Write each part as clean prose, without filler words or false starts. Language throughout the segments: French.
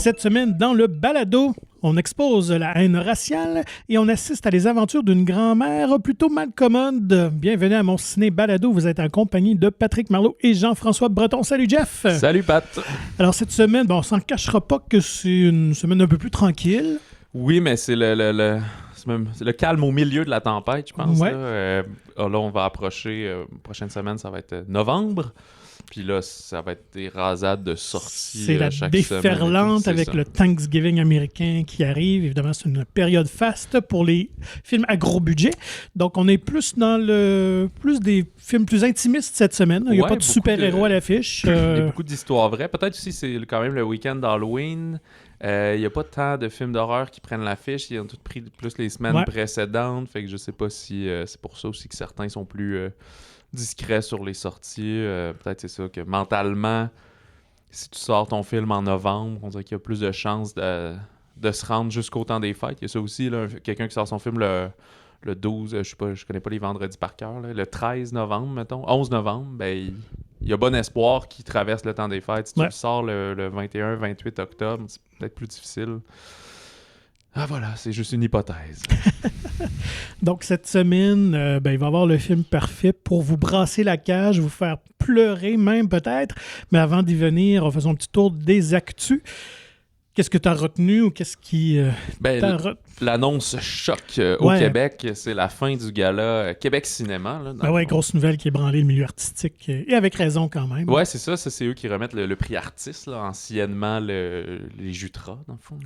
Cette semaine, dans le balado, on expose la haine raciale et on assiste à les aventures d'une grand-mère plutôt mal commode. Bienvenue à mon ciné-balado. Vous êtes en compagnie de Patrick Marleau et Jean-François Breton. Salut Jeff! Salut Pat! Alors cette semaine, on s'en cachera pas que c'est une semaine un peu plus tranquille. Oui, mais c'est c'est le calme au milieu de la tempête, je pense. Ouais. Là, on va approcher, prochaine semaine, ça va être novembre. Puis là, ça va être des rasades de sorties C'est la chaque semaine. déferlante C'est avec ça. le Thanksgiving américain qui arrive. Évidemment, c'est une période faste pour les films à gros budget. Donc, on est plus dans plus des films plus intimistes cette semaine. Il n'y a Ouais, pas de beaucoup super-héros à l'affiche. Il y a beaucoup d'histoires vraies. Peut-être aussi, c'est quand même le week-end d'Halloween. Il n'y a pas tant de films d'horreur qui prennent l'affiche. Ils ont tous pris plus les semaines précédentes. Fait que je sais pas si c'est pour ça aussi que certains sont plus discrets sur les sorties. Peut-être c'est ça que mentalement, si tu sors ton film en novembre, on dirait qu'il y a plus de chances de se rendre jusqu'au temps des fêtes. Il y a ça aussi, là, quelqu'un qui sort son film le 12, je connais pas les vendredis par cœur, là, le 13 novembre, mettons, 11 novembre, ben il y a bon espoir qu'il traverse le temps des fêtes. Si tu le sors le 21, 28 octobre, c'est peut-être plus difficile. Ah voilà, c'est juste une hypothèse. Donc, cette semaine, il va y avoir le film parfait pour vous brasser la cage, vous faire pleurer même peut-être. Mais avant d'y venir, faisons un petit tour des actus. Qu'est-ce que tu as retenu ou qu'est-ce qui l'annonce choc au Québec, c'est la fin du gala Québec Cinéma. Là, grosse nouvelle qui ébranlait le milieu artistique et avec raison quand même. Ouais, c'est ça. C'est eux qui remettent le prix artiste, là, anciennement les Jutras, dans le fond.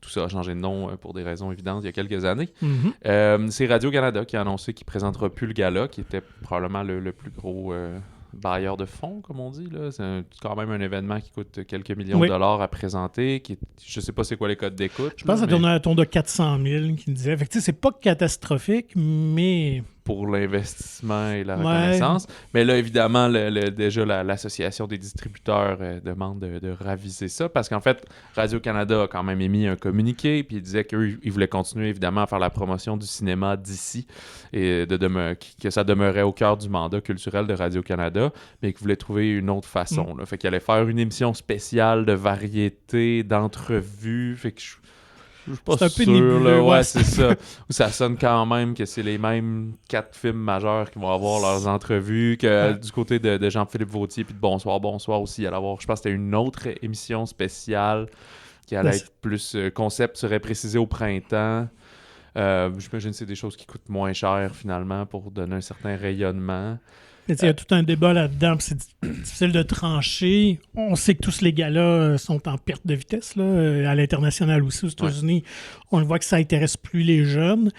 Tout ça a changé de nom pour des raisons évidentes il y a quelques années. Mm-hmm. C'est Radio-Canada qui a annoncé qu'il ne présentera plus le gala, qui était probablement le plus gros bailleur de fonds, comme on dit. Là. C'est quand même un événement qui coûte quelques millions de dollars à présenter. Je sais pas c'est quoi les codes d'écoute. Je pense que ça tournait à un ton de 400 000 qui me disait. Fait que c'est pas catastrophique, mais... pour l'investissement et la reconnaissance. Mais là, évidemment, déjà, l'Association des distributeurs demande de raviser ça parce qu'en fait, Radio-Canada a quand même émis un communiqué puis il disait qu'eux, ils voulaient continuer, évidemment, à faire la promotion du cinéma d'ici et que ça demeurait au cœur du mandat culturel de Radio-Canada, mais qu'ils voulaient trouver une autre façon. Là. Fait qu'ils allaient faire une émission spéciale de variété, d'entrevues. Fait que je suis pas c'est sûr, un peu nébuleux. Ouais, c'est ça. Où ça sonne quand même que c'est les mêmes 4 films majeurs qui vont avoir leurs entrevues, que du côté de Jean-Philippe Vautier puis de Bonsoir aussi, il allait avoir, je pense que c'était une autre émission spéciale qui allait être plus concept, serait précisé au printemps. J'imagine que c'est des choses qui coûtent moins cher finalement pour donner un certain rayonnement. Il y a tout un débat là-dedans, puis c'est difficile de trancher. On sait que tous les gars-là sont en perte de vitesse, là, à l'international aussi, aux États-Unis. On le voit que ça intéresse plus les jeunes.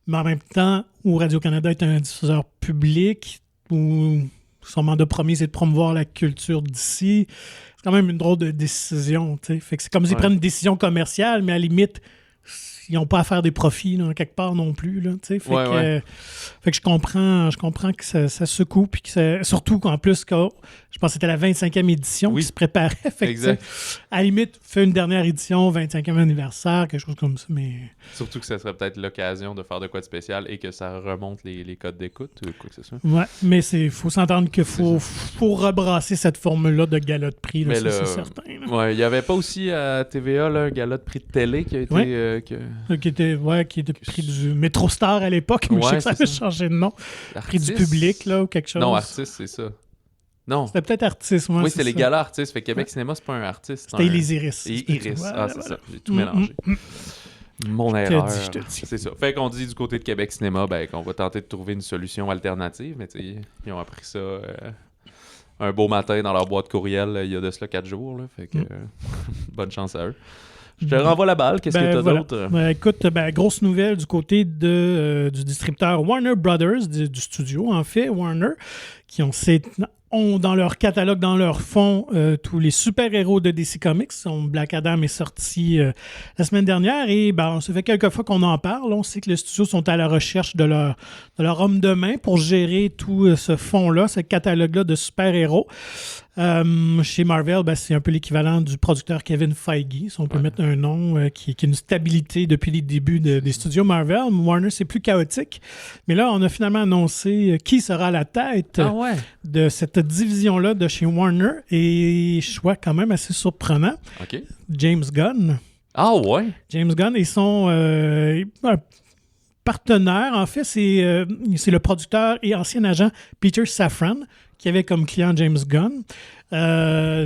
Mais en même temps, où Radio-Canada est un diffuseur public, où son mandat premier, c'est de promouvoir la culture d'ici, c'est quand même une drôle de décision. T'sais. Fait que c'est comme s'ils prennent une décision commerciale, mais à la limite, ils n'ont pas à faire des profits là, quelque part non plus. Là, fait que je comprends que ça secoue. Puis surtout qu'en plus, je pense que c'était la 25e édition qui se préparait. Fait que, à la limite, fait une dernière édition, 25e anniversaire, quelque chose comme ça. Mais... surtout que ça serait peut-être l'occasion de faire de quoi de spécial et que ça remonte les codes d'écoute. Quoi que ce soit. Ouais, mais il faut s'entendre qu'il faut rebrasser cette formule-là de gala de prix. Là, mais c'est certain. Ouais, il n'y avait pas aussi à TVA là, un gala de prix de télé qui a été... qui était prix du Métrostar à l'époque, mais je sais que ça avait changé de nom. Prix du public, là, ou quelque chose. Non, artiste, c'est ça. Non. C'était peut-être artiste, moi. Oui, c'était les galas artistes. Fait Québec Cinéma, c'est pas un artiste. C'était les Iris. Iris, c'est ça. J'ai tout mélangé. Mon erreur. Je te dis. C'est ça. Fait qu'on dit du côté de Québec Cinéma, qu'on va tenter de trouver une solution alternative, mais ils ont appris ça un beau matin dans leur boîte courriel il y a de cela 4 jours. Là, fait que bonne chance à eux. Je te renvoie la balle. Qu'est-ce que tu as d'autre? Écoute, grosse nouvelle du côté du distributeur Warner Brothers, du studio, en fait, Warner, qui ont dans leur catalogue, dans leur fond, tous les super-héros de DC Comics. Black Adam est sorti la semaine dernière et ça fait quelques fois qu'on en parle. On sait que les studios sont à la recherche de leur homme de main pour gérer tout ce fond-là, ce catalogue-là de super-héros. Chez Marvel, c'est un peu l'équivalent du producteur Kevin Feige, si on peut mettre un nom qui est une stabilité depuis les débuts des studios Marvel. Warner, c'est plus chaotique. Mais là, on a finalement annoncé qui sera à la tête de cette division-là de chez Warner. Et choix quand même assez surprenant. OK. James Gunn. Ah ouais? James Gunn et son partenaire, en fait, c'est le producteur et ancien agent Peter Safran, qui avait comme client James Gunn,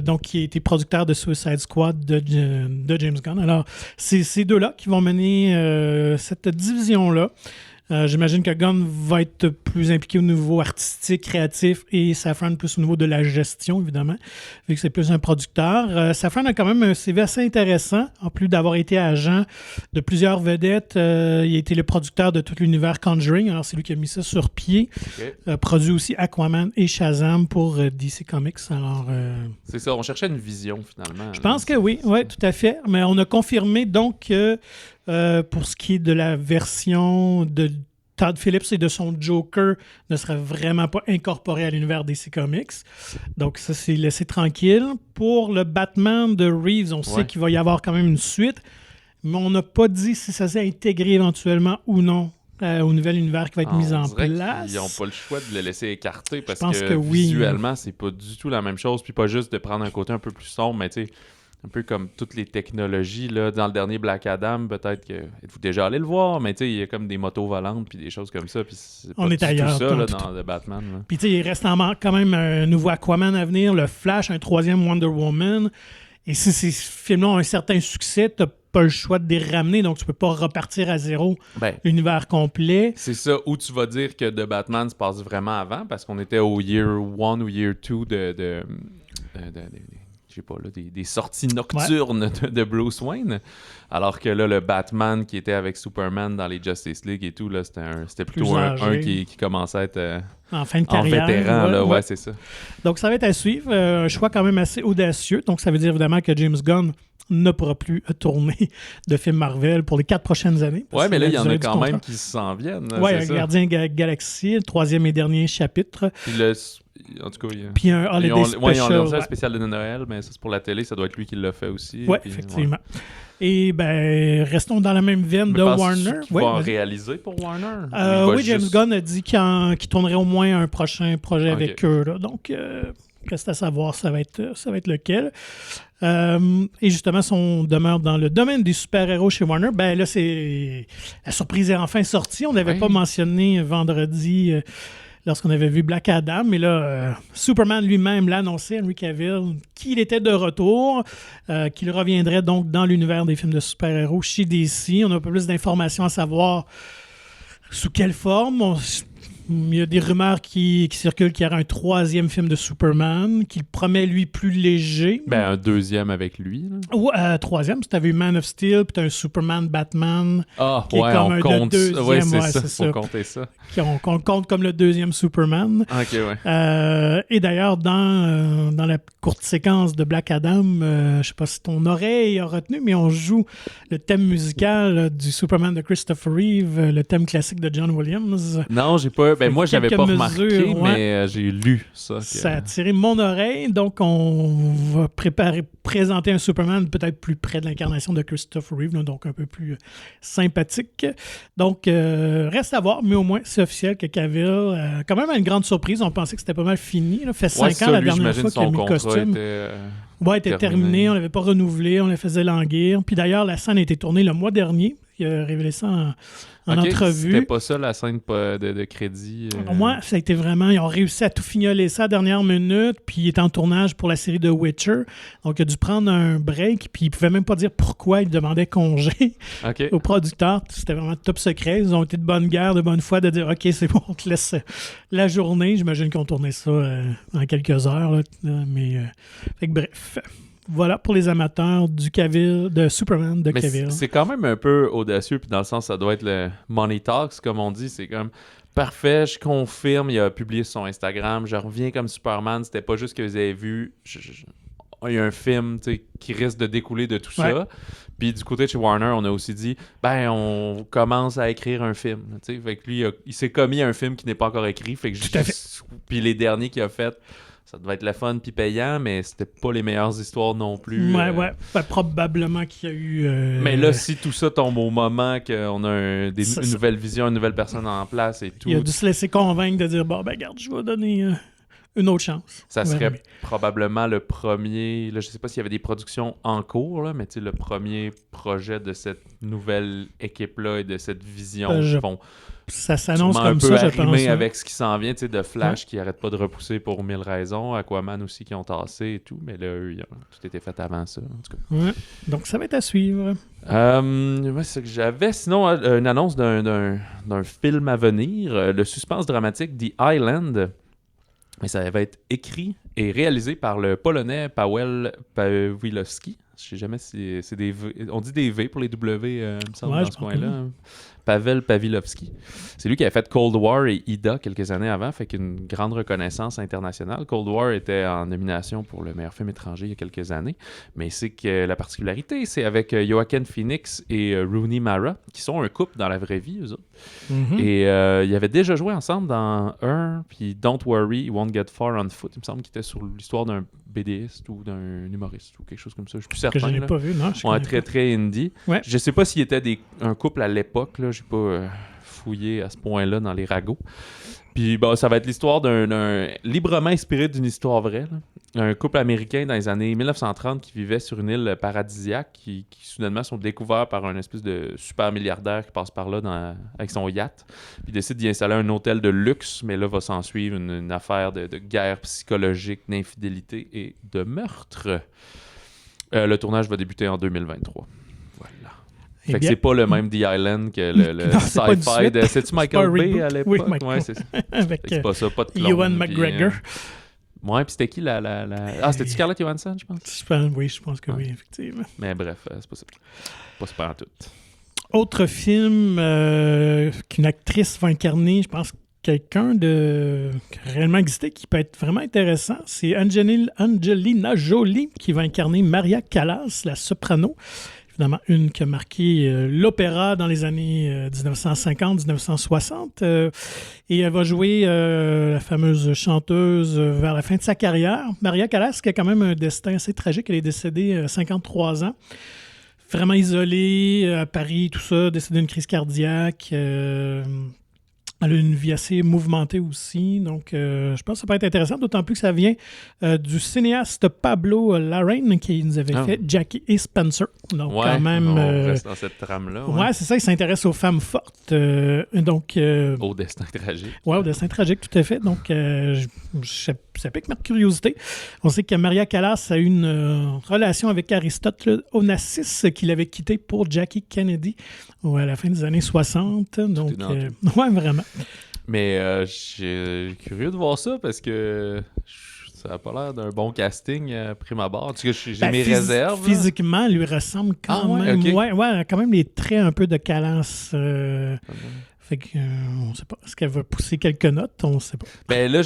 donc qui a été producteur de Suicide Squad de James Gunn. Alors, c'est ces deux-là qui vont mener cette division-là. J'imagine que Gunn va être plus impliqué au niveau artistique, créatif et Safran plus au niveau de la gestion, évidemment, vu que c'est plus un producteur. Safran a quand même un CV assez intéressant, en plus d'avoir été agent de plusieurs vedettes. Il a été le producteur de tout l'univers Conjuring, alors c'est lui qui a mis ça sur pied. Okay. Produit aussi Aquaman et Shazam pour DC Comics. Alors, c'est ça, on cherchait une vision finalement. Je pense que oui, tout à fait. Mais on a confirmé donc que pour ce qui est de la version de Todd Phillips et de son Joker ne serait vraiment pas incorporé à l'univers DC Comics. Donc ça, c'est laissé tranquille. Pour le Batman de Reeves, on sait qu'il va y avoir quand même une suite, mais on n'a pas dit si ça s'est intégré éventuellement ou non au nouvel univers qui va être mis en place. Ils n'ont pas le choix de le laisser écarter parce que visuellement, c'est pas du tout la même chose. Puis pas juste de prendre un côté un peu plus sombre, mais tu sais, un peu comme toutes les technologies, là, dans le dernier Black Adam, peut-être que êtes-vous déjà allé le voir, mais tu sais, il y a comme des motos volantes puis des choses comme ça, puis c'est pas ailleurs, tout ça là, dans le Batman. Là. Puis tu sais, il reste quand même un nouveau Aquaman à venir, le Flash, un troisième Wonder Woman, et si ces films-là ont un certain succès, t'as pas le choix de les ramener, donc tu peux pas repartir à zéro l'univers complet. C'est ça, où tu vas dire que The Batman se passe vraiment avant, parce qu'on était au Year 1 ou Year 2 je sais pas, là, des sorties nocturnes de Bruce Wayne. Alors que là, le Batman qui était avec Superman dans les Justice League et tout, là, c'était plutôt un qui commençait à être en fin de carrière. En vétéran, là, c'est ça. Donc, ça va être à suivre. Un choix quand même assez audacieux. Donc, ça veut dire évidemment que James Gunn ne pourra plus tourner de films Marvel pour les 4 prochaines années. Oui, mais là, il y en a quand même qui s'en viennent. Oui, Gardien Galaxy, le 3e et dernier chapitre. Puis en tout cas, puis un Holiday Special. Ils ont lancé un spécial de Noël, mais ça, c'est pour la télé. Ça doit être lui qui l'a fait aussi. Oui, effectivement. Ouais. Et restons dans la même veine de Warner. Il va réaliser pour Warner? Oui, James Gunn a dit qu'il tournerait au moins un prochain projet avec eux. Là. Donc, reste à savoir, ça va être lequel. Et justement, si on demeure dans le domaine des super-héros chez Warner, là, c'est la surprise est enfin sortie. On n'avait pas mentionné vendredi lorsqu'on avait vu Black Adam, mais là, Superman lui-même l'a annoncé, Henry Cavill, qu'il était de retour, qu'il reviendrait donc dans l'univers des films de super-héros chez DC. On a un peu plus d'informations à savoir sous quelle forme. Il y a des rumeurs qui circulent qu'il y aura un 3e film de Superman, qu'il promet, lui, plus léger. Un 2e avec lui. Ou 3e, si tu avais eu Man of Steel, puis tu as un Superman, Batman, qui est comme le 2e. Oui, c'est ça, faut compter ça. Qu'on compte comme le 2e Superman. OK, ouais. Et d'ailleurs, dans la courte séquence de Black Adam, je sais pas si ton oreille a retenu, mais on joue le thème musical du Superman de Christopher Reeve, le thème classique de John Williams. Non, j'ai pas... moi, j'avais pas remarqué, mais j'ai lu ça. Ça a attiré mon oreille, donc on va présenter un Superman peut-être plus près de l'incarnation de Christopher Reeve, là, donc un peu plus sympathique. Donc, reste à voir, mais au moins, c'est officiel que Cavill, quand même à une grande surprise, on pensait que c'était pas mal fini. Ça fait 5 ans la dernière fois qu'il a mis le costume. Était terminé, on l'avait pas renouvelé, on le faisait languir. Puis d'ailleurs, la scène a été tournée le mois dernier. Il a révélé ça en entrevue. C'était pas ça la scène de crédit? Moi, ça a été vraiment... Ils ont réussi à tout fignoler ça à la dernière minute, puis il est en tournage pour la série de Witcher. Donc, il a dû prendre un break, puis il pouvait même pas dire pourquoi il demandait congé au producteur. C'était vraiment top secret. Ils ont été de bonne guerre, de bonne foi, de dire « OK, c'est bon, on te laisse la journée. » J'imagine qu'ils ont tourné ça en quelques heures. Là, mais fait que, bref... Voilà pour les amateurs de Superman de Cavill. C'est quand même un peu audacieux, puis dans le sens, ça doit être le money talks, comme on dit. C'est comme parfait, je confirme, il a publié sur son Instagram, je reviens comme Superman. C'était pas juste que vous avez vu. Il y a un film qui risque de découler de tout ça. Puis du côté de chez Warner, on a aussi dit on commence à écrire un film. Fait que lui, il s'est commis à un film qui n'est pas encore écrit. Fait que puis les derniers qu'il a fait. ça devait être le fun puis payant, mais c'était pas les meilleures histoires non plus. Ouais. Probablement qu'il y a eu... Mais là, si tout ça tombe au moment qu'on a une nouvelle vision, une nouvelle personne en place et tout... Il a dû se laisser convaincre de dire, bon, ben regarde, je vais donner une autre chance. Ça serait probablement le premier... Là, je sais pas s'il y avait des productions en cours, là, mais le premier projet de cette nouvelle équipe-là et de cette vision ça s'annonce comme un peu ça, je pense. Avec ce qui s'en vient, de Flash qui arrête pas de repousser pour 1000 raisons, Aquaman aussi qui ont tassé et tout, mais là, eux, tout était fait avant ça, en tout cas. Ouais. Donc, ça va être à suivre. C'est ce que j'avais. Sinon, une annonce d'un film à venir, le suspense dramatique The Island. Mais ça va être écrit et réalisé par le Polonais Paweł Pawlowski. Je sais jamais si c'est des V. On dit des V pour les W, il me semble, dans ce coin-là. Paweł Pawlowski. C'est lui qui a fait Cold War et Ida quelques années avant, fait qu'une grande reconnaissance internationale. Cold War était en nomination pour le meilleur film étranger il y a quelques années, mais c'est que la particularité, c'est avec Joaquin Phoenix et Rooney Mara, qui sont un couple dans la vraie vie, eux autres. Mm-hmm. Et ils avaient déjà joué ensemble dans puis Don't Worry, You Won't Get Far on Foot. Il me semble qu'il était sur l'histoire d'un BDiste ou d'un humoriste ou quelque chose comme ça. Je suis plus certain. Que je n'ai pas vu, non? Très indie. Ouais. Je sais pas s'il était un couple à l'époque, là. J'ai pas fouillé à ce point-là dans les ragots. Puis ça va être l'histoire d'un librement inspiré d'une histoire vraie, là. Un couple américain dans les années 1930 qui vivait sur une île paradisiaque qui soudainement sont découverts par un espèce de super milliardaire qui passe par là avec son yacht. Puis décide d'y installer un hôtel de luxe, mais là va s'en suivre une affaire de guerre psychologique, d'infidélité et de meurtre. Le tournage va débuter en 2023. Voilà. Fait que c'est pas le même The Island que le sci-fi de... C'est-tu Michael Bay à l'époque? Oui, Michael. Ouais, c'est ça. Avec c'est pas ça, pas de clone. Ewan McGregor. Ouais, puis c'était qui Ah, c'était Scarlett Johansson, je pense? Oui, je pense que oui, effectivement. Mais bref, c'est pas ça. Pas super en tout. Autre film qu'une actrice va incarner, je pense quelqu'un qui a réellement existé, qui peut être vraiment intéressant, c'est Angelina Jolie qui va incarner Maria Callas, la soprano. Évidemment, une qui a marqué l'opéra dans les années 1950-1960. Et elle va jouer la fameuse chanteuse vers la fin de sa carrière. Maria Callas, qui a quand même un destin assez tragique. Elle est décédée à 53 ans. Vraiment isolée à Paris, tout ça, décédée d'une crise cardiaque. Elle a une vie assez mouvementée aussi, donc je pense que ça peut être intéressant, d'autant plus que ça vient du cinéaste Pablo Larraín qui nous avait fait Jackie et Spencer. Donc quand même... on reste dans cette trame-là. Ouais, c'est ça, il s'intéresse aux femmes fortes. Au destin tragique. Ouais, au destin tragique, tout à fait. Donc ça pique ma curiosité. On sait que Maria Callas a eu une relation avec Aristote Onassis qu'il avait quitté pour Jackie Kennedy à la fin des années 60. Donc, ouais, vraiment. Mais je suis curieux de voir ça parce que ça n'a pas l'air d'un bon casting prime abord. En tout cas, j'ai mes réserves. Physiquement, elle lui ressemble quand même. Okay. Ouais, quand même les traits un peu de Callas. Fait que on sait pas. Est-ce qu'elle va pousser quelques notes? On sait pas. Ben là,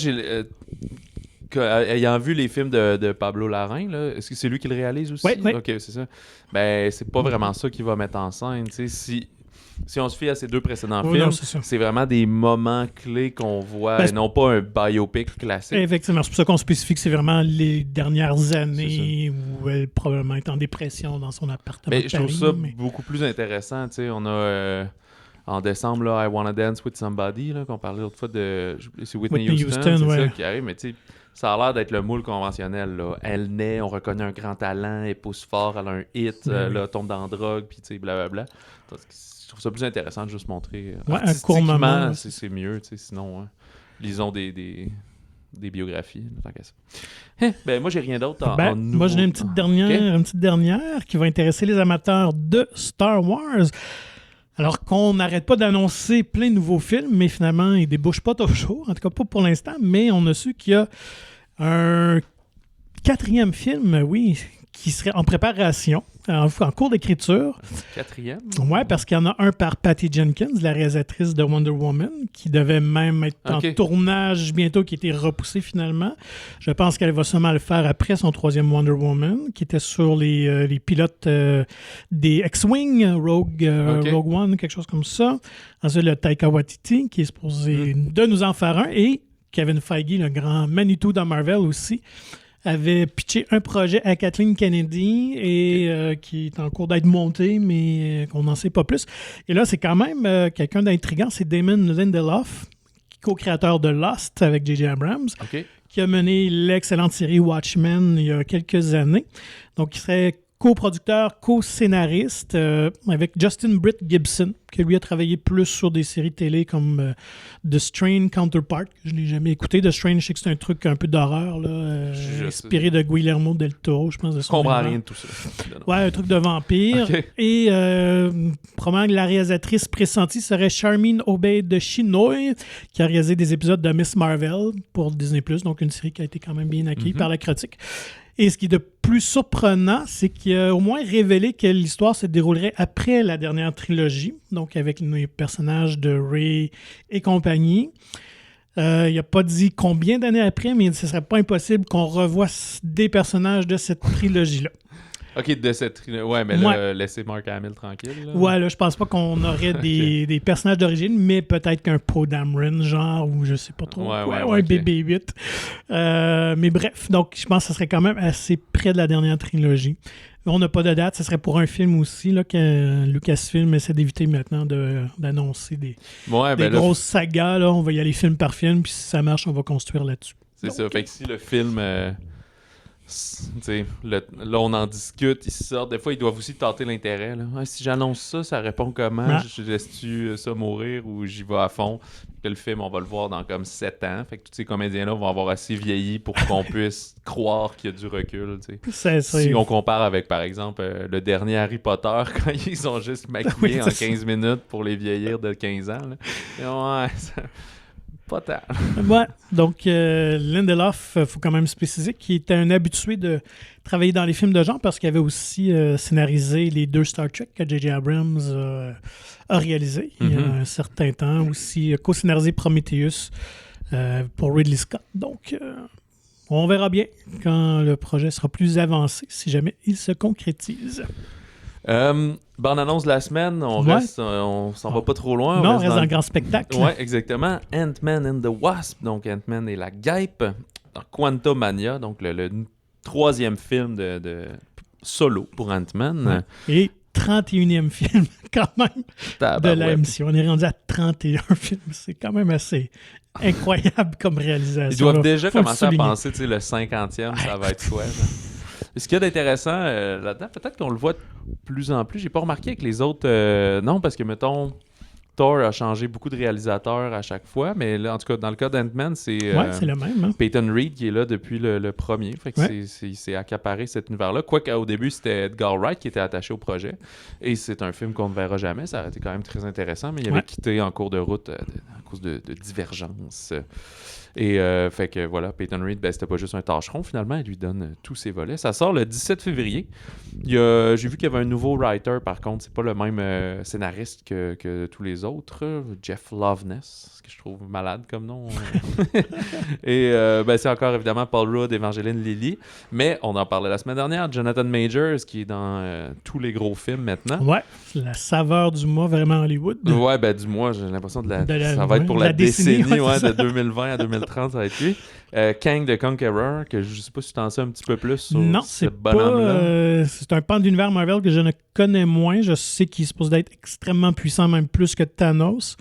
ayant vu les films de Pablo Larraín, là, est-ce que c'est lui qui le réalise aussi? Oui. Ok, c'est ça. Ben, c'est pas vraiment ça qu'il va mettre en scène. Si on se fie à ces deux précédents films, c'est vraiment des moments clés qu'on voit et non pas un biopic classique. Effectivement, c'est pour ça qu'on spécifie que c'est vraiment les dernières années où elle probablement est en dépression dans son appartement. Je trouve ça beaucoup plus intéressant. On a en décembre, là, I Wanna Dance with Somebody, là, qu'on parlait l'autre fois de... C'est Whitney Houston, c'est ça qui arrive, mais ça a l'air d'être le moule conventionnel. Là. Elle naît, on reconnaît un grand talent, elle pousse fort, elle a un hit, là, tombe dans la drogue, puis blablabla. Je trouve ça plus intéressant de juste montrer. Un court moment. C'est mieux, sinon, lisons des biographies, tant qu'à ça. Moi, j'ai rien d'autre en nouveau. Moi, j'en ai une petite dernière qui va intéresser les amateurs de Star Wars. Alors qu'on n'arrête pas d'annoncer plein de nouveaux films, mais finalement, ils ne débouchent pas toujours, en tout cas pas pour l'instant, mais on a su qu'il y a un 4e film, qui serait en préparation, en cours d'écriture. 4e? Oui, parce qu'il y en a un par Patty Jenkins, la réalisatrice de Wonder Woman, qui devait même être en tournage bientôt, qui a été repoussé finalement. Je pense qu'elle va seulement le faire après son 3e Wonder Woman, qui était sur les pilotes des X-Wing, Rogue One, quelque chose comme ça. Ensuite, le Taika Waititi, qui est supposé de nous en faire un, et Kevin Feige, le grand Manitou dans Marvel aussi, avait pitché un projet à Kathleen Kennedy et qui est en cours d'être monté, mais qu'on n'en sait pas plus. Et là, c'est quand même quelqu'un d'intriguant, c'est Damon Lindelof, co-créateur de Lost avec J.J. Abrams, qui a mené l'excellente série Watchmen il y a quelques années. Donc, il serait coproducteur, co-scénariste avec Justin Britt Gibson, qui lui a travaillé plus sur des séries télé comme The Strain Counterpart, que je n'ai jamais écouté. The Strain, je sais que c'est un truc un peu d'horreur, là, inspiré de Guillermo del Toro, je pense. Je comprends rien de tout ça. Ouais, un truc de vampire. Et probablement que la réalisatrice pressentie serait Charmin Obaid Chinoy, qui a réalisé des épisodes de Miss Marvel pour Disney+, donc une série qui a été quand même bien accueillie par la critique. Et ce qui est de plus surprenant, c'est qu'il a au moins révélé que l'histoire se déroulerait après la dernière trilogie, donc avec les personnages de Rey et compagnie. Il n'a pas dit combien d'années après, mais ce ne serait pas impossible qu'on revoie des personnages de cette trilogie-là. OK, de cette trilogie. Ouais, mais là, laissez Mark Hamill tranquille. Là. Ouais, là, je pense pas qu'on aurait des personnages d'origine, mais peut-être qu'un Poe Dameron, genre, ou je sais pas trop, ou un BB-8. Mais bref, donc je pense que ce serait quand même assez près de la dernière trilogie. On n'a pas de date, ce serait pour un film aussi, là, que Lucasfilm essaie d'éviter maintenant d'annoncer des grosses sagas. Là, on va y aller film par film, puis si ça marche, on va construire là-dessus. C'est ça, fait que si le film... là, on en discute, ils sortent. Des fois, ils doivent aussi tenter l'intérêt. Là. Ah, si j'annonce ça répond comment? Je laisse-tu ça mourir ou j'y vais à fond? Que le film, on va le voir dans comme 7 ans. Fait que tous ces comédiens-là vont avoir assez vieilli pour qu'on puisse croire qu'il y a du recul. Si on compare avec, par exemple, le dernier Harry Potter, quand ils ont juste maquillé en 15 minutes pour les vieillir de 15 ans. Là. Pas tant. Ouais, donc Lindelof, il faut quand même se préciser qu'il était un habitué de travailler dans les films de genre parce qu'il avait aussi scénarisé les 2 Star Trek que J.J. Abrams a réalisé il y a un certain temps. Aussi co-scénarisé Prometheus pour Ridley Scott. Donc, on verra bien quand le projet sera plus avancé, si jamais il se concrétise. Bande-annonce de la semaine, on s'en va pas trop loin. Non, on reste dans le grand spectacle. Oui, exactement. Ant-Man and the Wasp, donc Ant-Man et la guêpe, dans Quantumania, donc le 3e film de solo pour Ant-Man. Ouais. Et 31e film, quand même, de la MCU. On est rendu à 31 films. C'est quand même assez incroyable comme réalisation. Ils doivent déjà commencer à penser, le 50e, ça va être chouette. Ce qu'il y a d'intéressant là-dedans, peut-être qu'on le voit de plus en plus. J'ai pas remarqué avec les autres. Non, parce que, mettons, Thor a changé beaucoup de réalisateurs à chaque fois. Mais là, en tout cas, dans le cas d'Ant-Man, c'est le même. Hein? Peyton Reed qui est là depuis le premier. Fait que il s'est accaparé cet univers-là. Quoique, au début, c'était Edgar Wright qui était attaché au projet. Et c'est un film qu'on ne verra jamais. Ça aurait été quand même très intéressant. Mais il avait quitté en cours de route à cause de divergences. Et fait que voilà, Peyton Reed, c'était pas juste un tâcheron finalement, il lui donne tous ses volets. Ça sort le 17 février. J'ai vu qu'il y avait un nouveau writer par contre, c'est pas le même scénariste que tous les autres. Jeff Loveness, ce que je trouve malade comme nom. Et c'est encore évidemment Paul Rudd, Evangeline Lilly. Mais on en parlait la semaine dernière, Jonathan Majors qui est dans tous les gros films maintenant. Ouais, la saveur du mois vraiment Hollywood. Ouais, du mois, j'ai l'impression ça va être pour la décennie de 2020 à 2030, ça va être lui. Kang the Conqueror, que je sais pas si tu t'en sais un petit peu plus sur ce bonhomme-là. C'est un pan d'univers Marvel que je ne connais moins. Je sais qu'il est supposé être extrêmement puissant, même plus que Thanos.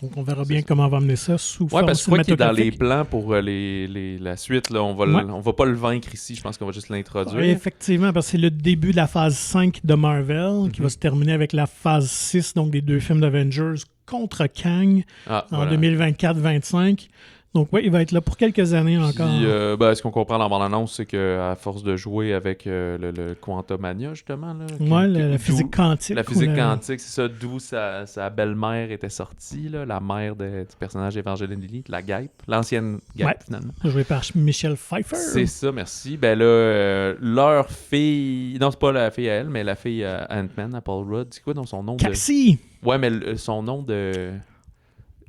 Donc, on verra bien comment on va amener ça sous forme parce que quoi qu'il est dans les plans pour la suite, là, on va pas le vaincre ici. Je pense qu'on va juste l'introduire. Oui, effectivement, parce que c'est le début de la phase 5 de Marvel qui va se terminer avec la phase 6, donc des 2 films d'Avengers contre Kang en 2024-25. Donc oui, il va être là pour quelques années encore. Puis, ce qu'on comprend dans bande-annonce, c'est qu'à force de jouer avec le Quantumania, justement. Là, la physique quantique. La physique quantique, c'est ça, d'où sa belle-mère était sortie, là, la mère du personnage Evangeline Lilly, la guêpe, l'ancienne guêpe, finalement. Jouée par Michelle Pfeiffer. C'est ça, merci. Ben là, leur fille... Non, c'est pas la fille à elle, mais la fille à Ant-Man, à Paul Rudd. C'est quoi dans son nom? Cassie! Ouais, mais son nom de...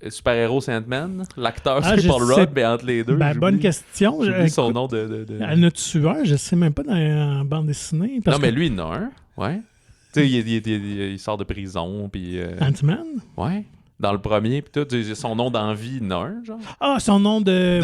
super-héros Ant-Man, l'acteur c'est Paul Rudd, mais entre les deux. Bonne question. J'oublie son nom de... En as-tu un? Je sais même pas dans la bande dessinée. Mais lui, il en a un. Ouais. Tu sais, il sort de prison, puis... Ant-Man? Ouais. dans le premier, puis tout, son nom d'envie, non, genre. Ah, son nom de...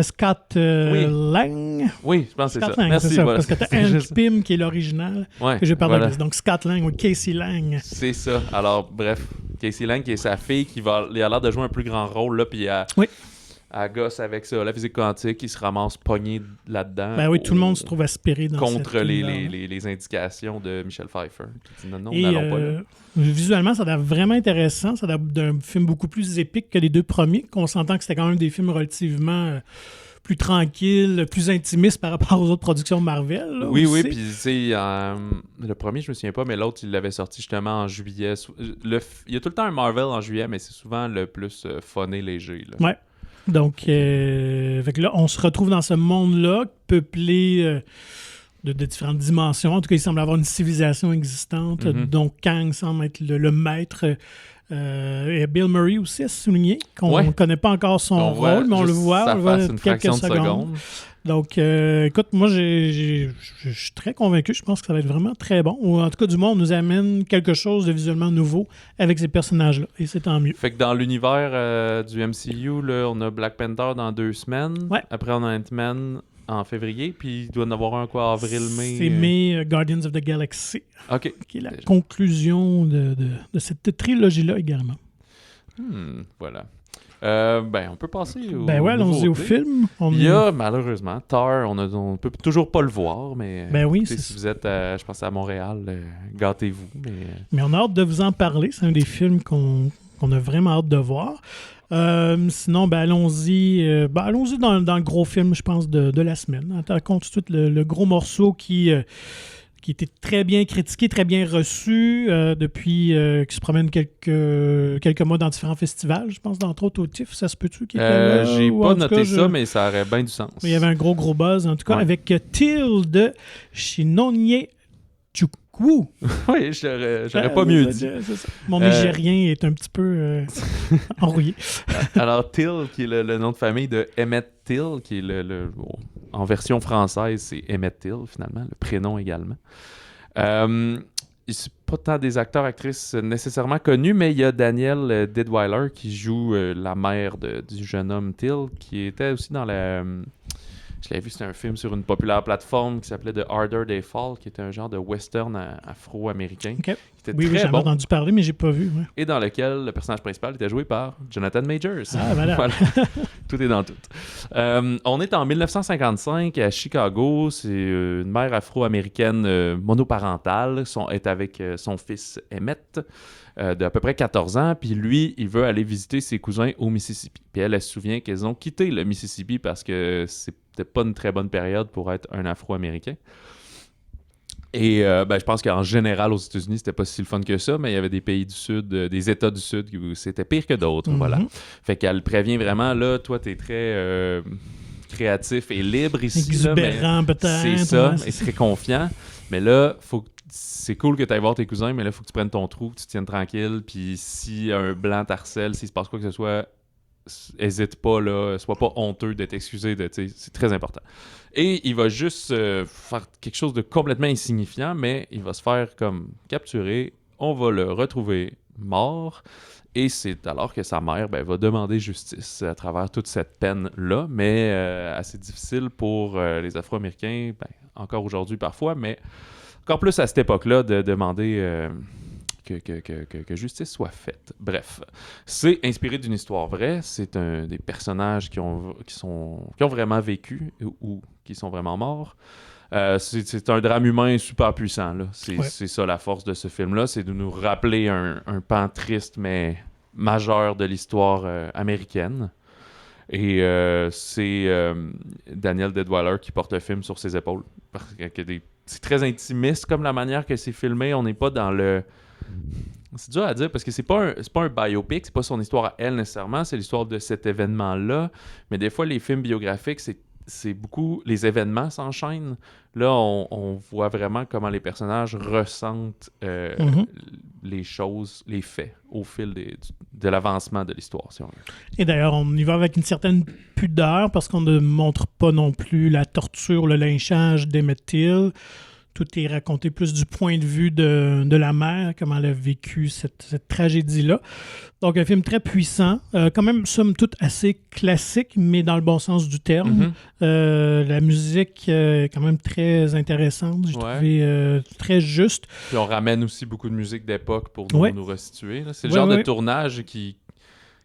Scott Lang. Oui, je pense que c'est Scott ça. Lang, Merci, c'est ça, voilà. parce que t'as Hank Pym qui est l'original, que j'ai parlé de. Donc Scott Lang, ou Casey Lang. C'est ça. Alors, bref, Casey Lang, qui est sa fille, il a l'air de jouer un plus grand rôle, là, puis elle gosse avec ça, la physique quantique, il se ramasse pogné là-dedans. Ben oui, tout le monde se trouve aspiré dans contre les indications de Michel Pfeiffer. Non, et n'allons pas là. Visuellement, ça a l'air vraiment intéressant. Ça a l'air d'un film beaucoup plus épique que les deux premiers, qu'on s'entend que c'était quand même des films relativement plus tranquilles, plus intimistes par rapport aux autres productions Marvel. Là, oui, puis tu sais, le premier, je me souviens pas, mais l'autre, il l'avait sorti justement en juillet. Il y a tout le temps un Marvel en juillet, mais c'est souvent le plus funné, léger. Là. Ouais. Donc, fait que là, on se retrouve dans ce monde-là, peuplé de différentes dimensions. En tout cas, il semble avoir une civilisation existante, dont Kang semble être le maître. Et Bill Murray aussi à souligner, qu'on ne connaît pas encore son rôle, mais on le voit quelques secondes. Donc, écoute, moi, je suis très convaincu. Je pense que ça va être vraiment très bon. Ou en tout cas, du moins, on nous amène quelque chose de visuellement nouveau avec ces personnages-là. Et c'est tant mieux. Fait que dans l'univers du MCU, là, on a Black Panther dans 2 semaines. Ouais. Après, on a Ant-Man en février. Puis il doit en avoir un, avril-mai. C'est mai, Guardians of the Galaxy. OK. Qui est la conclusion de cette trilogie-là également. Voilà. On peut passer au allons-y au film. Il y a, malheureusement, Tar, on peut toujours pas le voir, mais si vous êtes, je pense, à Montréal, gâtez-vous. Mais on a hâte de vous en parler. C'est un des films qu'on a vraiment hâte de voir. Sinon, allons-y dans le gros film, je pense, de la semaine. Attaquons tout de suite le gros morceau qui était très bien critiqué, très bien reçu depuis qu'il se promène quelques mois dans différents festivals. Je pense, entre autres, au TIFF, ça se peut-tu? J'ai pas noté ça, mais ça aurait bien du sens. Il y avait un gros buzz, en tout cas, avec Till de Shinonye Chukwu. Oui, j'aurais pas mieux dit. C'est ça. Mon nigérien est un petit peu enrouillé. Alors, Till, qui est le nom de famille de Emmett Till, qui est en version française, c'est Emmett Till, finalement, le prénom également. C'est pas tant des acteurs-actrices nécessairement connus, mais il y a Danielle Deadwyler qui joue la mère du jeune homme Till, qui était aussi dans la... Je l'avais vu, c'était un film sur une populaire plateforme qui s'appelait The Harder They Fall, qui était un genre de western afro-américain. Okay. Qui était très j'en ai entendu parler, mais j'ai pas vu. Ouais. Et dans lequel le personnage principal était joué par Jonathan Majors. Ah, voilà. Tout est dans tout. On est en 1955 à Chicago. C'est une mère afro-américaine monoparentale. Est avec son fils Emmett. D'à peu près 14 ans, puis lui, il veut aller visiter ses cousins au Mississippi. Puis elle se souvient qu'elles ont quitté le Mississippi parce que c'était pas une très bonne période pour être un Afro-Américain. Et je pense qu'en général, aux États-Unis, c'était pas si le fun que ça, mais il y avait des pays du Sud, des États du Sud où c'était pire que d'autres, voilà. Fait qu'elle prévient vraiment, là, toi, t'es très... créatif et libre ici. Exubérant, là, peut-être. C'est ça, et très confiant. Mais là, c'est cool que tu ailles voir tes cousins, mais là, il faut que tu prennes ton trou, que tu te tiennes tranquille. Puis si un blanc t'harcèle, s'il se passe quoi que ce soit, hésite pas, là, sois pas honteux d'être excusé. C'est très important. Et il va juste faire quelque chose de complètement insignifiant, mais il va se faire comme capturer. On va le retrouver mort. Et c'est alors que sa mère va demander justice à travers toute cette peine-là, mais assez difficile pour les Afro-Américains, encore aujourd'hui parfois, mais encore plus à cette époque-là de demander que justice soit faite. Bref, c'est inspiré d'une histoire vraie, c'est des personnages qui ont vraiment vécu ou qui sont vraiment morts. C'est un drame humain super puissant. Là. C'est ça la force de ce film-là, c'est de nous rappeler un pan triste mais majeur de l'histoire américaine. Et c'est Danielle Deadwyler qui porte le film sur ses épaules. Parce que c'est très intimiste comme la manière que c'est filmé. On n'est pas dans le... C'est dur à dire parce que c'est pas un biopic, c'est pas son histoire à elle nécessairement, c'est l'histoire de cet événement-là. Mais des fois, les films biographiques, c'est beaucoup... Les événements s'enchaînent. Là, on voit vraiment comment les personnages ressentent les choses, les faits, au fil de l'avancement de l'histoire, si on veut. Et d'ailleurs, on y va avec une certaine pudeur parce qu'on ne montre pas non plus la torture, le lynchage d'Emmett Till. tout est raconté plus du point de vue de la mère, comment elle a vécu cette tragédie-là. Donc, un film très puissant, quand même, somme toute, assez classique, mais dans le bon sens du terme. La musique est quand même très intéressante, j'ai trouvé très juste. Puis on ramène aussi beaucoup de musique d'époque pour nous resituer. Là. C'est le genre de tournage qui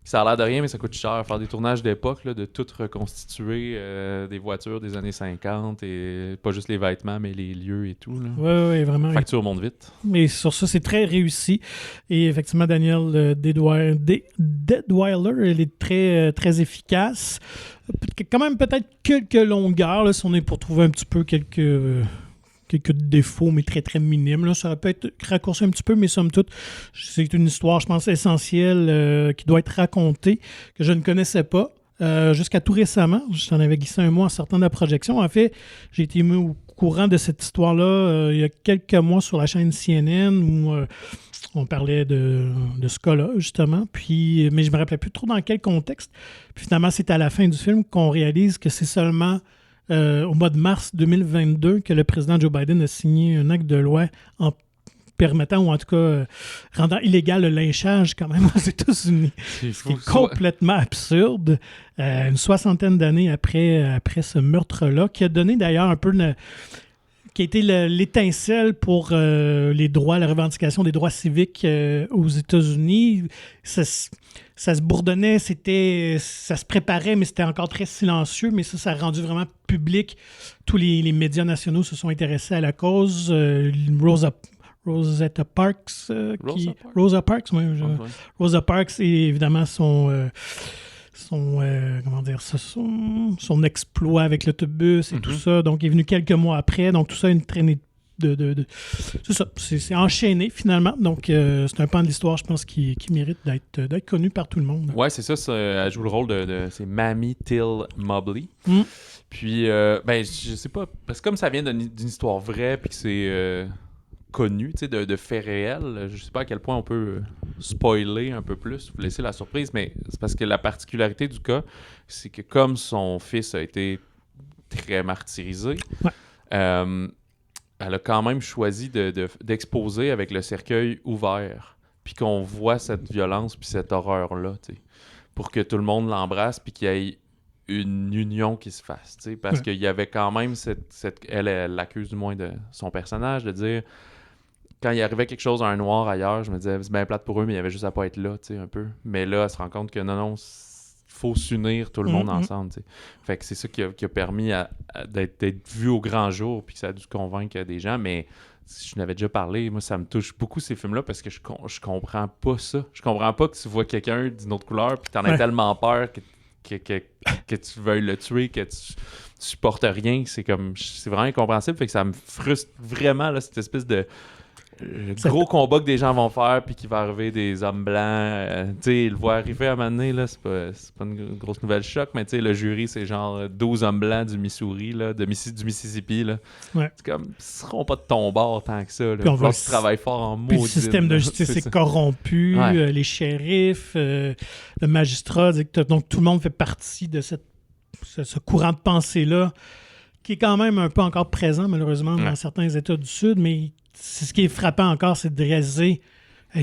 ça a l'air de rien, mais ça coûte cher. Faire des tournages d'époque, là, de tout reconstituer, des voitures des années 50, et pas juste les vêtements, mais les lieux et tout. Oui, vraiment. Facture monte vite. Mais sur ça, c'est très réussi. Et effectivement, Daniel Deadwyler, elle est très, très efficace. Quand même, peut-être quelques longueurs, là, si on est pour trouver un petit peu quelques défauts, mais très, très minimes. Là. Ça peut être raccourci un petit peu, mais somme toute, c'est une histoire, je pense, essentielle qui doit être racontée, que je ne connaissais pas. Jusqu'à tout récemment, j'en avais glissé un mois en sortant de la projection. En fait, j'ai été mis au courant de cette histoire-là il y a quelques mois sur la chaîne CNN où on parlait de ce cas-là, justement. Puis, mais je ne me rappelais plus trop dans quel contexte. Puis finalement, c'est à la fin du film qu'on réalise que c'est seulement au mois de mars 2022 que le président Joe Biden a signé un acte de loi en permettant, ou en tout cas rendant illégal le lynchage quand même aux États-Unis. C'est complètement absurde. Une soixantaine d'années après ce meurtre-là, qui a donné d'ailleurs un peu qui a été l'étincelle pour les droits, la revendication des droits civiques aux États-Unis. Ça se bourdonnait, ça se préparait, mais c'était encore très silencieux. Mais ça a rendu vraiment public. Tous les médias nationaux se sont intéressés à la cause. Rosa Parks, Rosa Parks, et évidemment son exploit avec l'autobus et tout ça. Donc, il est venu quelques mois après. Donc, tout ça, une traînée c'est ça. C'est enchaîné, finalement. Donc, c'est un pan de l'histoire, je pense, qui mérite d'être connu par tout le monde. Ouais, c'est ça. Elle joue le rôle c'est Mamie Till Mobley. Puis, je sais pas, parce que comme ça vient d'une histoire vraie, puis que c'est connu, tu sais, de faits réels, je sais pas à quel point on peut spoiler un peu plus, vous laisser la surprise, mais c'est parce que la particularité du cas, c'est que comme son fils a été très martyrisé, elle a quand même choisi d'exposer avec le cercueil ouvert, puis qu'on voit cette violence puis cette horreur-là, tu sais, pour que tout le monde l'embrasse puis qu'il y ait une union qui se fasse, tu sais, parce qu'il y avait quand même elle l'accuse du moins de son personnage de dire, quand il arrivait quelque chose à un noir ailleurs, je me disais, c'est bien plate pour eux, mais il y avait juste à pas être là, tu sais, un peu. Mais là, elle se rend compte que non, faut s'unir tout le monde ensemble, tu sais. Fait que c'est ça qui a permis d'être vu au grand jour, puis que ça a dû convaincre des gens, mais je n'avais déjà parlé, moi, ça me touche beaucoup ces films-là, parce que je comprends pas ça. Je comprends pas que tu vois quelqu'un d'une autre couleur, puis t'en as tellement peur que tu veuilles le tuer, que tu supportes rien, c'est vraiment incompréhensible, fait que ça me frustre vraiment, là, cette espèce de gros combat que des gens vont faire, puis qu'il va arriver des hommes blancs, tu sais, ils le voient arriver à un moment donné, là, c'est pas une grosse nouvelle choc, mais tu sais, le jury, c'est genre 12 hommes blancs du Missouri, là, du Mississippi, là. C'est comme, ils seront pas de ton bord tant que ça, là. Puis tu travailles fort en maudit. Puis le système de justice est corrompu, les shérifs, le magistrat, donc tout le monde fait partie de ce courant de pensée-là, qui est quand même un peu encore présent, malheureusement, dans certains États du Sud, mais c'est ce qui est frappant encore, c'est de réaliser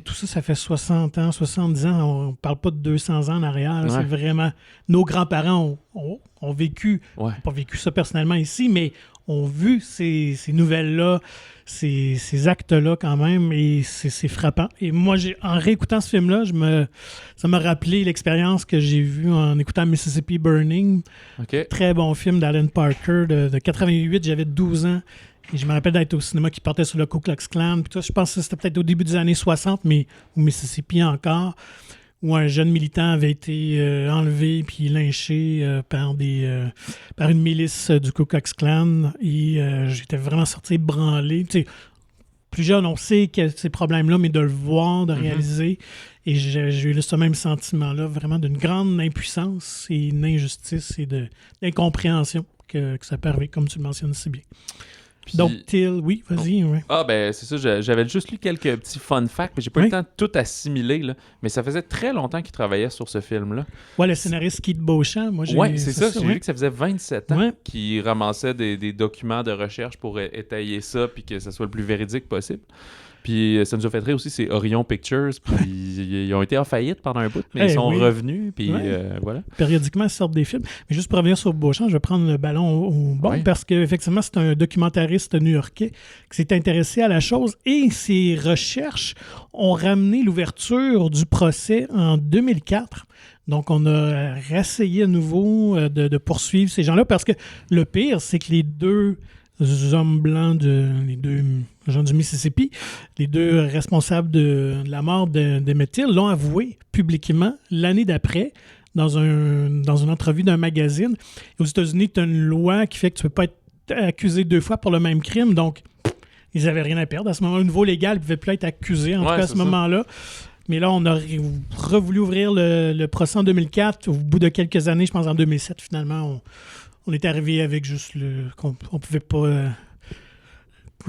tout ça, ça fait 60 ans, 70 ans, on ne parle pas de 200 ans en arrière. C'est vraiment... Nos grands-parents ont vécu, pas vécu ça personnellement ici, mais ont vu ces nouvelles-là, ces actes-là quand même, et c'est frappant. Et moi, en réécoutant ce film-là, ça m'a rappelé l'expérience que j'ai vue en écoutant Mississippi Burning. Très bon film d'Alan Parker de 88, j'avais 12 ans. Et je me rappelle d'être au cinéma qui portait sur le Ku Klux Klan. Puis je pense que c'était peut-être au début des années 60, mais au Mississippi encore, où un jeune militant avait été enlevé puis lynché par une milice du Ku Klux Klan. Et j'étais vraiment sorti branlé. Tu sais, plus jeune, on sait qu'il y a ces problèmes-là, mais de le voir, de réaliser. Et j'ai eu ce même sentiment-là, vraiment d'une grande impuissance et une injustice et d'incompréhension que ça peut arriver, comme tu le mentionnes si bien. Puis... Donc, Till, oui, vas-y. Ouais. Ah, ben, c'est ça. J'avais juste lu quelques petits fun facts, mais j'ai pas eu le temps de tout assimiler, là. Mais ça faisait très longtemps qu'il travaillait sur ce film-là. Ouais, le scénariste Keith Beauchamp, moi, j'ai... Ouais, c'est ça. J'ai vu que ça faisait 27 ans qu'il ramassait des documents de recherche pour étayer ça, puis que ça soit le plus véridique possible. Puis ça nous a fait rire aussi, c'est Orion Pictures, puis ils ont été en faillite pendant un bout, mais ils sont revenus, puis voilà. Périodiquement, ils sortent des films. Mais juste pour revenir sur Beauchamp, je vais prendre le ballon au bon, parce qu'effectivement, c'est un documentariste new-yorkais qui s'est intéressé à la chose, et ses recherches ont ramené l'ouverture du procès en 2004. Donc, on a réessayé à nouveau de poursuivre ces gens-là, parce que le pire, c'est que les deux hommes blancs, les deux gens du Mississippi, les deux responsables de la mort d'Emmett Till, l'ont avoué publiquement l'année d'après dans une entrevue d'un magazine. Et aux États-Unis, tu as une loi qui fait que tu ne peux pas être accusé 2 fois pour le même crime, donc ils n'avaient rien à perdre. À ce moment-là, au niveau légal, ils ne pouvaient plus être accusés, en tout cas à ce moment-là. Mais là, on a revoulu ouvrir le procès en 2004. Au bout de quelques années, je pense en 2007, finalement, on est arrivé avec juste qu'on ne pouvait pas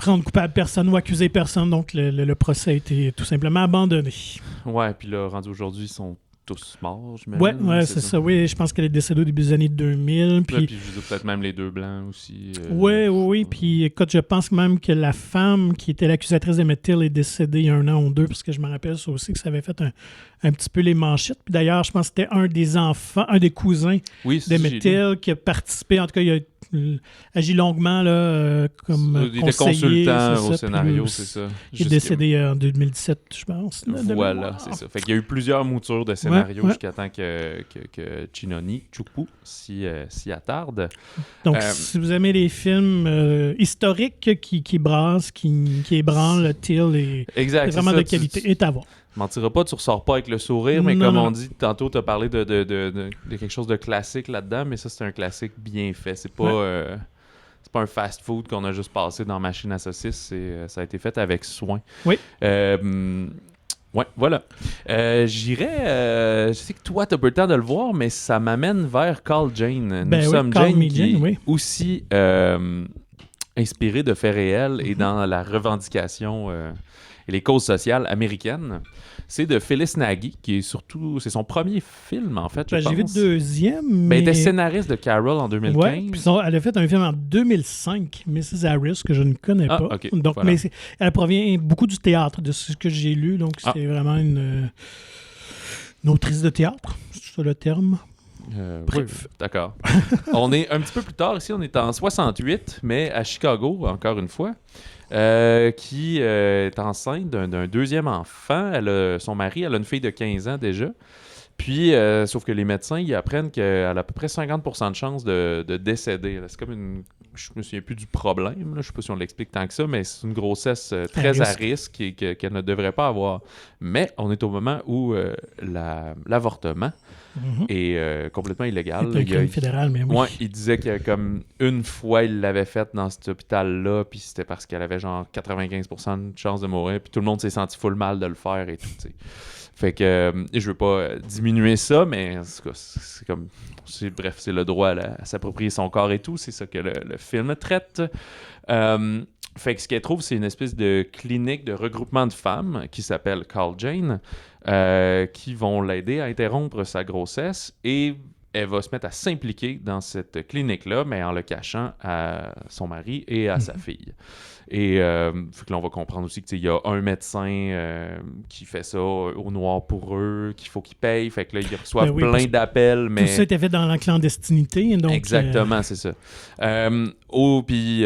rendre coupable personne ou accuser personne. Donc, le procès a été tout simplement abandonné. Ouais, puis là, rendu aujourd'hui, ils sont tous morts, j'imagine. Ouais, c'est ça. Oui, je pense qu'elle est décédée au début des années 2000. Puis je veux dire, peut-être même les deux blancs aussi. Oui. Puis écoute, je pense même que la femme qui était l'accusatrice d'Emmett Till est décédée il y a 1 an ou 2, parce que je me rappelle ça aussi, que ça avait fait un petit peu les manchettes. Puis d'ailleurs, je pense que c'était un des cousins d'Emmett Till qui a participé. En tout cas, il a agit longuement là, comme il conseiller. était consultant au scénario, c'est ça. Il est décédé en 2017, je pense. Voilà, c'est ça. Fait qu'il y a eu plusieurs moutures de scénario jusqu'à temps que Chinoni, Chukwu, s'y attarde. Donc, si vous aimez les films historiques qui brassent, qui ébranlent, Till est vraiment de qualité, est à voir. Tu mentiras pas, tu ressors pas avec le sourire, mais comme on dit, tantôt, tu as parlé de quelque chose de classique là-dedans, mais ça, c'est un classique bien fait. C'est pas un fast-food qu'on a juste passé dans Machine à saucisse. Ça a été fait avec soin. Oui. Ouais, voilà. Je sais que toi, tu n'as pas eu le temps de le voir, mais ça m'amène vers Call Jane. Nous sommes Jane, qui est aussi inspiré de faits réels et dans la revendication et les causes sociales américaines. C'est de Phyllis Nagy, qui est c'est son premier film, en fait, je pense. J'ai vu le deuxième, mais... Elle était scénariste de Carol en 2015. Ouais, puis elle a fait un film en 2005, Mrs. Harris, que je ne connais pas. Okay, donc, voilà. Mais elle provient beaucoup du théâtre, de ce que j'ai lu, donc c'est vraiment une autrice de théâtre, c'est ça le terme? Bref. Oui, d'accord. On est un petit peu plus tard ici, on est en 68, mais à Chicago, encore une fois. Qui est enceinte d'un deuxième enfant. Son mari, elle a une fille de 15 ans déjà. Puis, sauf que les médecins, ils apprennent qu'elle a à peu près 50% de chances de décéder. C'est comme je me souviens plus du problème, là. Je sais pas si on l'explique tant que ça, mais c'est une grossesse très à risque et qu'elle ne devrait pas avoir. Mais on est au moment où l'avortement est complètement illégal. C'est un crime fédéral, mais oui. Ouais, il disait que comme une fois, il l'avait fait dans cet hôpital-là, puis c'était parce qu'elle avait genre 95% de chance de mourir, puis tout le monde s'est senti full mal de le faire et tout, tu sais. Fait que je veux pas diminuer ça, mais c'est comme... Bref, c'est le droit à s'approprier son corps et tout, c'est ça que le film traite. Fait que ce qu'elle trouve, c'est une espèce de clinique de regroupement de femmes qui s'appelle Call Jane, qui vont l'aider à interrompre sa grossesse, et elle va se mettre à s'impliquer dans cette clinique-là, mais en le cachant à son mari et à sa fille. Et fait que là, on va comprendre aussi qu'il y a un médecin qui fait ça au noir pour eux, qu'il faut qu'ils payent. Fait que là, ils reçoivent plein d'appels. Mais... Tout ça était fait dans la clandestinité. Donc, exactement, c'est ça. Puis...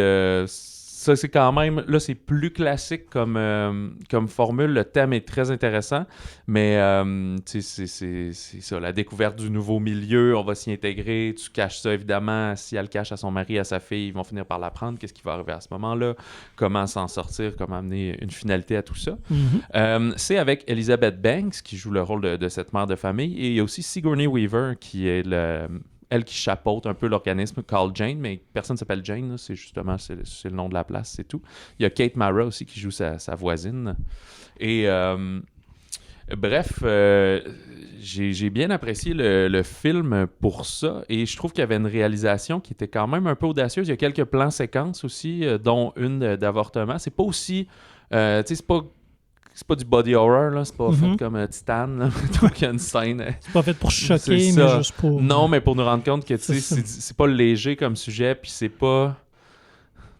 ça, c'est quand même... Là, c'est plus classique comme formule. Le thème est très intéressant, mais c'est ça, la découverte du nouveau milieu, on va s'y intégrer. Tu caches ça, évidemment. Si elle le cache à son mari, à sa fille, ils vont finir par l'apprendre. Qu'est-ce qui va arriver à ce moment-là? Comment s'en sortir? Comment amener une finalité à tout ça? C'est avec Elizabeth Banks, qui joue le rôle de cette mère de famille. Et il y a aussi Sigourney Weaver, qui est elle qui chapeaute un peu l'organisme Call Jane, mais personne ne s'appelle Jane, là. C'est justement c'est le nom de la place, c'est tout. Il y a Kate Mara aussi qui joue sa voisine. Et Bref, j'ai bien apprécié le film pour ça, et je trouve qu'il y avait une réalisation qui était quand même un peu audacieuse. Il y a quelques plans séquences aussi, dont une d'avortement. C'est pas aussi... tu sais, c'est pas du body horror, là. C'est pas fait comme Titan, là. Donc, il y a une scène... C'est pas fait pour choquer, mais juste pour... Non, mais pour nous rendre compte que, tu sais, c'est pas léger comme sujet, puis c'est pas...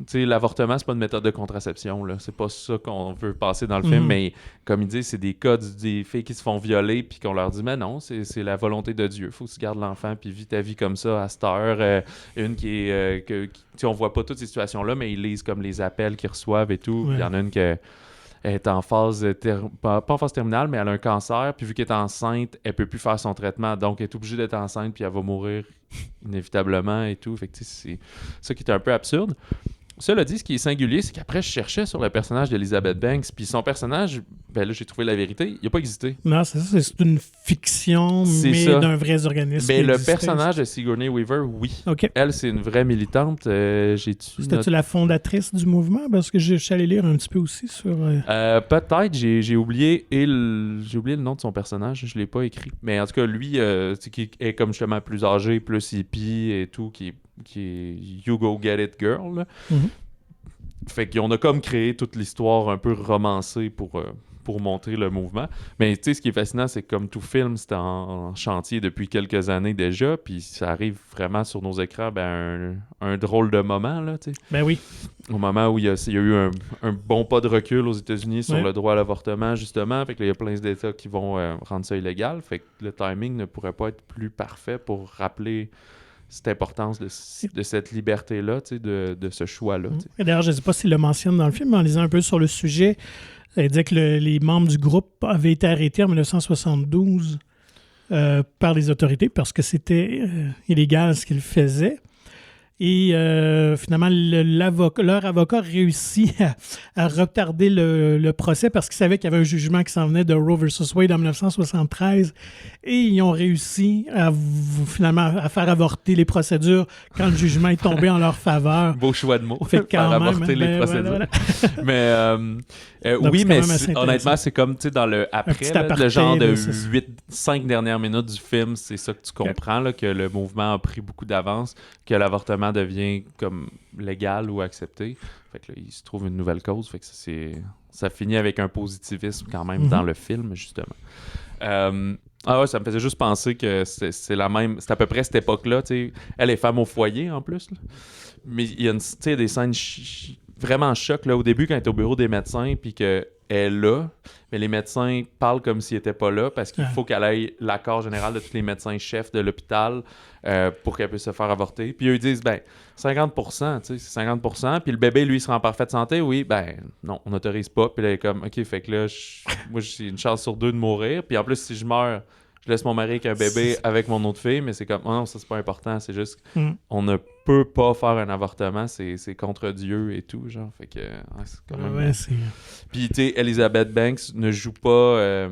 Tu sais, l'avortement, c'est pas une méthode de contraception, là. C'est pas ça qu'on veut passer dans le film, mais comme il dit, c'est des cas des filles qui se font violer, puis qu'on leur dit, mais non, c'est la volonté de Dieu. Faut que tu gardes l'enfant, puis vis ta vie comme ça à cette heure. Une qui est... tu sais, on voit pas toutes ces situations-là, mais ils lisent comme les appels qu'ils reçoivent et tout. Puis il y en a une qui est en phase... pas en phase terminale, mais elle a un cancer, puis vu qu'elle est enceinte, elle peut plus faire son traitement, donc elle est obligée d'être enceinte, puis elle va mourir inévitablement et tout. Fait que, tu sais, c'est ça qui est un peu absurde. Cela dit, ce qui est singulier, c'est qu'après, je cherchais sur le personnage d'Elizabeth Banks, puis son personnage, ben là, j'ai trouvé la vérité, il n'a pas existé. Non, c'est ça, c'est une fiction, mais d'un vrai organisme. Mais le personnage de Sigourney Weaver, oui. Okay. Elle, c'est une vraie militante. C'était-tu la fondatrice du mouvement? Parce que je suis allé lire un petit peu aussi sur... Peut-être, j'ai oublié le nom de son personnage, je ne l'ai pas écrit. Mais en tout cas, lui, qui est comme justement plus âgé, plus hippie et tout, qui est You Go Get It Girl. Là. Fait qu'on a comme créé toute l'histoire un peu romancée pour montrer le mouvement. Mais tu sais, ce qui est fascinant, c'est que comme tout film, c'est en chantier depuis quelques années déjà, puis ça arrive vraiment sur nos écrans, un drôle de moment, là, tu sais. Ben oui. Au moment où il y a eu un bon pas de recul aux États-Unis sur le droit à l'avortement, justement, fait que là, il y a plein d'États qui vont rendre ça illégal, fait que le timing ne pourrait pas être plus parfait pour rappeler cette importance de cette liberté-là, tu sais, de ce choix-là. Et d'ailleurs, je ne sais pas s'il le mentionne dans le film, mais en lisant un peu sur le sujet, il dit que les membres du groupe avaient été arrêtés en 1972 par les autorités parce que c'était illégal ce qu'ils faisaient. Et finalement, leur avocat réussit à retarder le procès parce qu'il savait qu'il y avait un jugement qui s'en venait de Roe versus Wade en 1973. Et ils ont réussi finalement à faire avorter les procédures quand le jugement est tombé en leur faveur. Beau choix de mots. Fait faire avorter les procédures. Voilà. Mais oui, mais honnêtement, c'est comme dans le après, le genre de 5 dernières minutes du film, c'est ça que tu comprends, là, que le mouvement a pris beaucoup d'avance, que l'avortement devient comme légal ou accepté. Fait que là, il se trouve une nouvelle cause. Fait que ça finit avec un positivisme quand même dans le film, justement. Ça me faisait juste penser que c'est la même... C'est à peu près cette époque-là, tu sais. Elle est femme au foyer, en plus. Là. Mais il y a des scènes vraiment choc, là, au début, quand elle est au bureau des médecins, puis qu'elle est là, mais les médecins parlent comme s'ils n'étaient pas là, parce qu'il faut qu'elle ait l'accord général de tous les médecins-chefs de l'hôpital pour qu'elle puisse se faire avorter. Puis eux, ils disent, 50%, tu sais, c'est 50%, puis le bébé, lui, sera en parfaite santé, oui, non, on n'autorise pas. Puis là, elle est comme, OK, fait que là, moi, j'ai une chance sur 2 de mourir, puis en plus, si je meurs, je laisse mon mari avec un bébé avec mon autre fille, mais c'est comme, non, ça, c'est pas important, c'est juste on ne peut pas faire un avortement, c'est contre Dieu et tout, genre, fait que, c'est quand même... Puis, tu sais, Elizabeth Banks ne joue pas...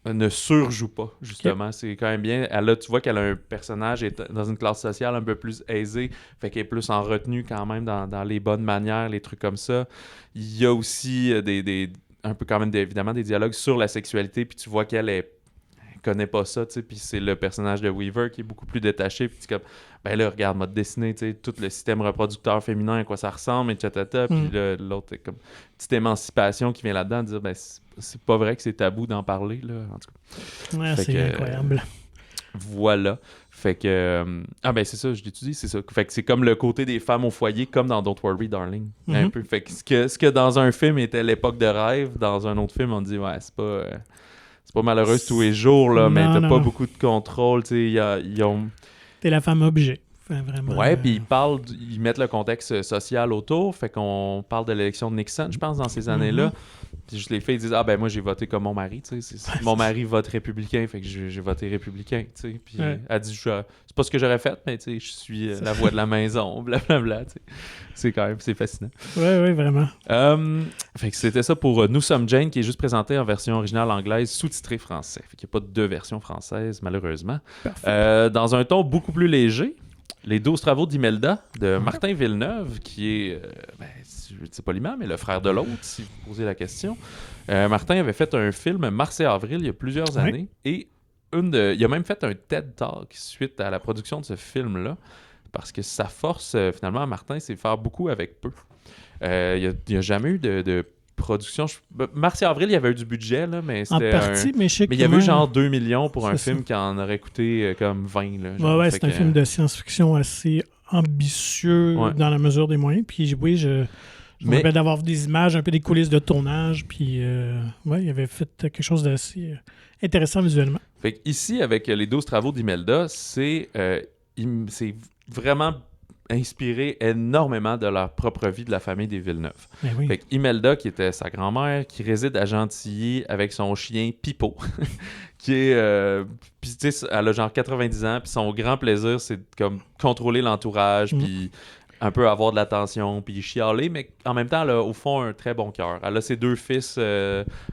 ne surjoue pas, justement. Okay. C'est quand même bien. Tu vois qu'elle a un personnage dans une classe sociale un peu plus aisée, fait qu'elle est plus en retenue quand même dans les bonnes manières, les trucs comme ça. Il y a aussi un peu quand même, évidemment, des dialogues sur la sexualité, puis tu vois qu'elle connaît pas ça, tu sais, puis c'est le personnage de Weaver qui est beaucoup plus détaché, puis tu comme, là, regarde, m'a dessiné, tu sais, tout le système reproducteur féminin, à quoi ça ressemble, et tchatata, puis là, l'autre, comme, petite émancipation qui vient là-dedans, de dire, c'est pas vrai que c'est tabou d'en parler, là, en tout cas. Ouais, c'est incroyable. Voilà. Fait que... c'est ça, je l'étudie, c'est ça. Fait que c'est comme le côté des femmes au foyer, comme dans Don't Worry, Darling. Un peu. Fait que ce que dans un film était l'époque de rêve, dans un autre film, on dit, c'est pas malheureuse tous les jours, là, mais t'as pas beaucoup de contrôle, tu sais, ils ont... T'es la femme objet. Enfin, vraiment. Ouais, puis ils mettent le contexte social autour, fait qu'on parle de l'élection de Nixon, je pense, dans ces années-là. Puis juste les filles disent, moi j'ai voté comme mon mari, tu sais, mon mari vote républicain, fait que j'ai voté républicain, tu sais. Puis elle dit, c'est pas ce que j'aurais fait, mais tu sais, je suis la voix de la maison, blablabla, tu sais. C'est fascinant. Ouais, vraiment. Fait que c'était ça pour Nous sommes Jane, qui est juste présenté en version originale anglaise, sous-titré français. Fait qu'il n'y a pas de 2 versions françaises, malheureusement. Dans un ton beaucoup plus léger, Les 12 travaux d'Imelda de Martin Villeneuve, qui est je ne sais pas l'imam, mais le frère de l'autre, si vous posez la question. Martin avait fait un film, Mars et Avril, il y a plusieurs années, et il a même fait un TED Talk suite à la production de ce film-là, parce que sa force, finalement, à Martin, c'est faire beaucoup avec peu. Il n'y a jamais eu de production. Mars et Avril, il y avait eu du budget, là, mais c'était. En partie, mais je sais que. Mais il y avait eu genre 2 millions pour un film qui en aurait coûté comme 20. Là, genre, c'est un film de science-fiction assez ambitieux dans la mesure des moyens. Puis oui, je me rappelle d'avoir vu des images, un peu des coulisses de tournage. Puis il avait fait quelque chose d'assez intéressant visuellement. Fait ici, avec les 12 travaux d'Imelda, c'est vraiment inspiré énormément de leur propre vie de la famille des Villeneuve. Oui. Fait Imelda, qui était sa grand-mère, qui réside à Gentilly avec son chien Pipo, qui est... puis tu sais, elle a genre 90 ans, puis son grand plaisir, c'est comme contrôler l'entourage, puis un peu avoir de l'attention, puis chialer, mais en même temps, elle a au fond un très bon cœur. Elle a ses 2 fils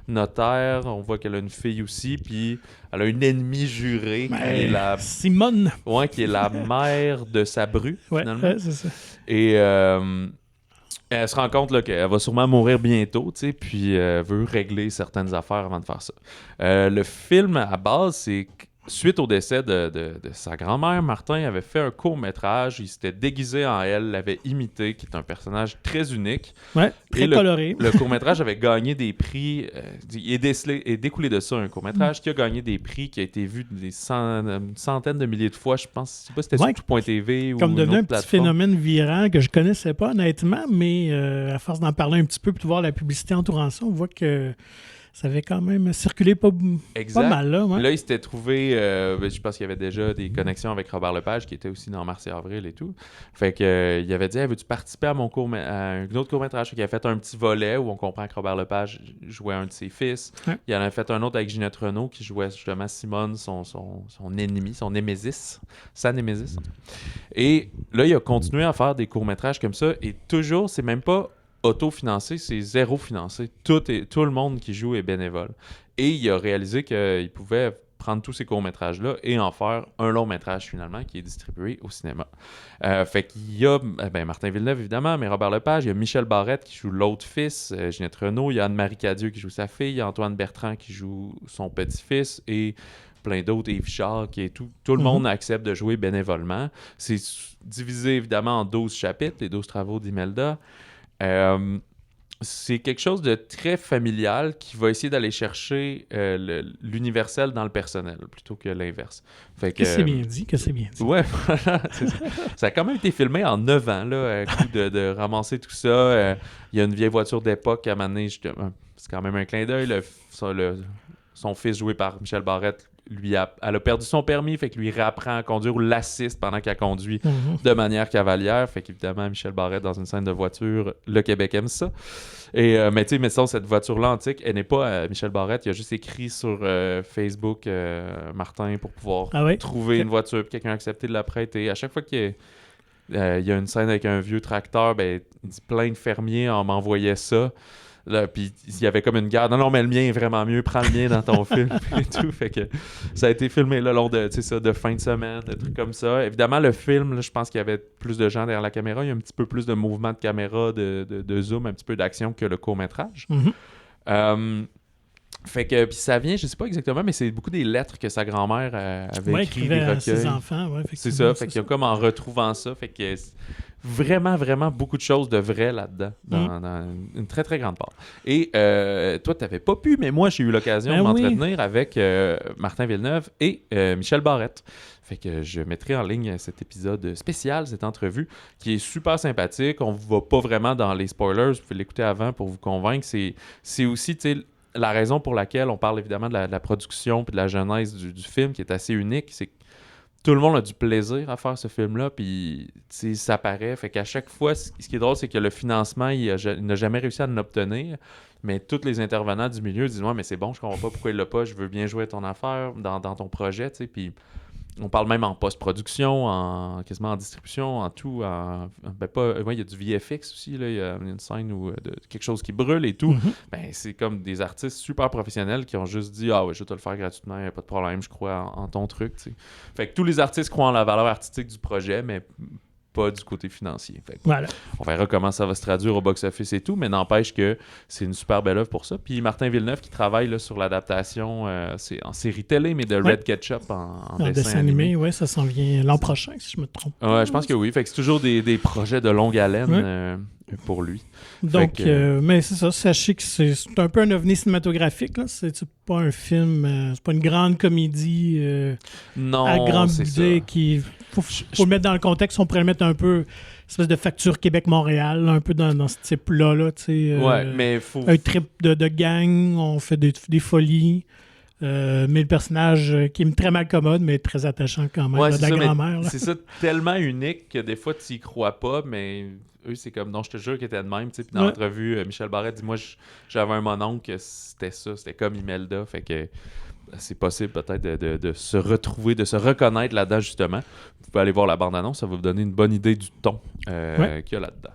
notaires, on voit qu'elle a une fille aussi, puis elle a une ennemie jurée qui est Simone. Ouais, qui est la mère de sa bru, finalement. C'est ça. Et elle se rend compte là, qu'elle va sûrement mourir bientôt, tu sais, puis veut régler certaines affaires avant de faire ça. Le film, à base, c'est suite au décès de sa grand-mère, Martin avait fait un court-métrage. Il s'était déguisé en elle, l'avait imité, qui est un personnage très unique. Ouais, très coloré. Le court-métrage avait gagné des prix. Il est découlé de ça, un court-métrage qui a gagné des prix, qui a été vu une centaine de milliers de fois, je pense. Je sais pas si c'était sur Tout.tv ou comme devenu un plateforme. Petit phénomène virant que je connaissais pas, honnêtement, mais à force d'en parler un petit peu, puis de voir la publicité entourant ça, on voit que ça avait quand même circulé pas mal. Là, Là, il s'était trouvé, je pense qu'il y avait déjà des connexions avec Robert Lepage, qui était aussi dans Mars et Avril et tout. Fait que il avait dit, veux-tu participer à un autre court-métrage? Il a fait un petit volet où on comprend que Robert Lepage jouait un de ses fils. Ouais. Il en a fait un autre avec Ginette Renault, qui jouait justement Simone, son ennemi, son némésis. Sa némésis. Et là, il a continué à faire des courts-métrages comme ça, et toujours, c'est même pas autofinancé, c'est zéro financé. Tout le monde qui joue est bénévole. Et il a réalisé qu'il pouvait prendre tous ces courts-métrages-là et en faire un long-métrage finalement qui est distribué au cinéma. Fait qu'il y a Martin Villeneuve évidemment, mais Robert Lepage, il y a Michel Barrette qui joue l'autre fils, Ginette Renault, il y a Anne-Marie Cadieux qui joue sa fille, il y a Antoine Bertrand qui joue son petit-fils et plein d'autres, Yves Char, qui est tout le monde accepte de jouer bénévolement. C'est divisé évidemment en 12 chapitres, les 12 travaux d'Imelda. C'est quelque chose de très familial qui va essayer d'aller chercher l'universel dans le personnel plutôt que l'inverse. Fait que c'est bien dit, Ouais, voilà. Ça a quand même été filmé en 9 ans, là, à coup de ramasser tout ça. Il y a une vieille voiture d'époque à Mané, justement. C'est quand même un clin d'œil. Son fils, joué par Michel Barrette, elle a perdu son permis, fait que lui réapprend à conduire ou l'assiste pendant qu'elle conduit de manière cavalière. Fait qu'évidemment, Michel Barrette, dans une scène de voiture, le Québec aime ça. Et, mais tu sais, mais cette voiture-là antique, elle n'est pas Michel Barrette. Il a juste écrit sur Facebook Martin pour pouvoir trouver une voiture, puis quelqu'un a accepté de la prêter. À chaque fois qu'il y a une scène avec un vieux tracteur, il dit plein de fermiers m'envoyaient ça. Là, puis il y avait comme une guerre. Non, mais le mien est vraiment mieux. Prends le mien dans ton film. Et tout. Fait que ça a été filmé le long de fin de semaine, des trucs comme ça. Évidemment, le film, là, je pense qu'il y avait plus de gens derrière la caméra. Il y a un petit peu plus de mouvement de caméra, de zoom, un petit peu d'action que le court-métrage. Fait que, puis ça vient, je sais pas exactement, mais c'est beaucoup des lettres que sa grand-mère avait écrites, des recueils. À ses enfants, c'est ça, fait qu'il y a comme en retrouvant ça, fait que vraiment, vraiment beaucoup de choses de vrai là-dedans, dans une très, très grande part. Et toi, t'avais pas pu, mais moi, j'ai eu l'occasion de m'entretenir avec Martin Villeneuve et Michel Barrette. Fait que je mettrai en ligne cet épisode spécial, cette entrevue, qui est super sympathique. On va pas vraiment dans les spoilers, vous pouvez l'écouter avant pour vous convaincre. C'est aussi, tu sais, la raison pour laquelle on parle évidemment de la production et de la genèse du film, qui est assez unique, c'est que tout le monde a du plaisir à faire ce film-là, puis ça paraît. Fait qu'à chaque fois, ce qui est drôle, c'est que le financement, il n'a jamais réussi à l'obtenir, mais tous les intervenants du milieu disent « Ouais, mais c'est bon, je comprends pas pourquoi il l'a pas, je veux bien jouer ton affaire dans ton projet, tu sais, puis... » On parle même en post-production, quasiment en distribution, en tout. Il y a du VFX aussi, là, il y a une scène où quelque chose qui brûle et tout. C'est comme des artistes super professionnels qui ont juste dit « Ah ouais, je vais te le faire gratuitement, il n'y a pas de problème, je crois en ton truc. » Fait que tous les artistes croient en la valeur artistique du projet, mais pas du côté financier. Fait que Voilà. on verra comment ça va se traduire au box-office et tout, mais n'empêche que c'est une super belle œuvre pour ça. Puis Martin Villeneuve qui travaille là, sur l'adaptation, c'est en série télé, mais de Red Ketchup en dessin animé. Oui, ça s'en vient l'an prochain, si je me trompe. Ouais, je pense que oui. Fait que c'est toujours des projets de longue haleine pour lui. Donc, mais c'est ça, sachez que c'est un peu un ovni cinématographique. Là. C'est pas un film, c'est pas une grande comédie non, à grand c'est budget ça. qui... Faut le mettre dans le contexte, on pourrait le mettre un peu espèce de facture Québec-Montréal, un peu dans ce type-là. Là, mais faut... Un trip de gang, on fait des folies. Mais le personnage qui est très mal commode, mais très attachant quand même, de la grand-mère. C'est ça, tellement unique que des fois, tu y crois pas, mais eux, c'est comme, non, je te jure qu'il était de même. Puis dans l'entrevue, Michel Barrette dit, moi, j'avais un mononcle que c'était ça, c'était comme Imelda. Fait que c'est possible peut-être de se retrouver, de se reconnaître là-dedans, justement. Vous pouvez aller voir la bande-annonce, ça va vous donner une bonne idée du ton qu'il y a là-dedans.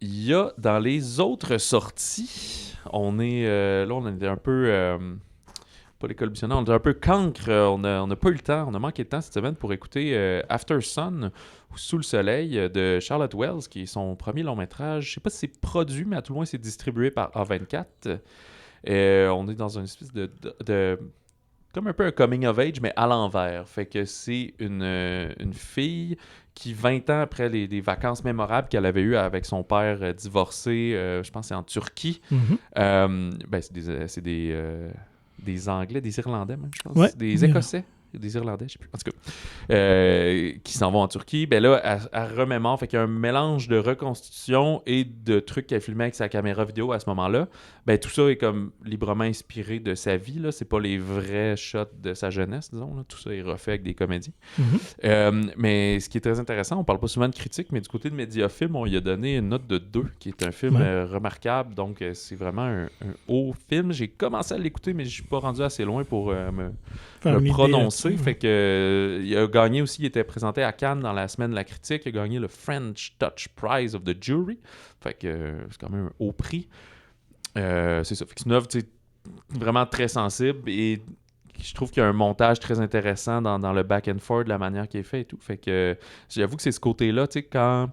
Il y a dans les autres sorties, on est un peu pas l'école missionnaire, on est un peu cancre, on n'a pas eu le temps, on a manqué de temps cette semaine pour écouter After Sun ou Sous le soleil de Charlotte Wells, qui est son premier long métrage. Je sais pas si c'est produit, mais à tout le moins c'est distribué par A24. On est dans une espèce de comme un peu un coming of age, mais à l'envers. Fait que c'est une fille qui, 20 ans après les vacances mémorables qu'elle avait eues avec son père divorcé, je pense que c'est en Turquie. C'est des Anglais, des Irlandais même, je pense. Ouais. Des Écossais. Des Irlandais, je sais plus. En tout cas, qui s'en vont en Turquie. Ben là, elle remémore. Fait qu'il y a un mélange de reconstitution et de trucs qu'elle filmait avec sa caméra vidéo à ce moment-là. Ben tout ça est comme librement inspiré de sa vie. Là. C'est pas les vrais shots de sa jeunesse, disons. Là. Tout ça est refait avec des comédiens. Mais ce qui est très intéressant, on parle pas souvent de critique, mais du côté de Mediafilm, on lui a donné une note de 2, qui est un film remarquable. Donc, c'est vraiment un haut film. J'ai commencé à l'écouter, mais je suis pas rendu assez loin pour me prononcer. Fait que il a gagné aussi, il était présenté à Cannes dans la semaine de la critique, il a gagné le French Touch Prize of the Jury. Fait que c'est quand même un haut prix. C'est ça. Fait que c'est une œuvre vraiment très sensible et je trouve qu'il y a un montage très intéressant dans le back and forth, de la manière qui est fait et tout. Fait que j'avoue que c'est ce côté-là, tu sais, quand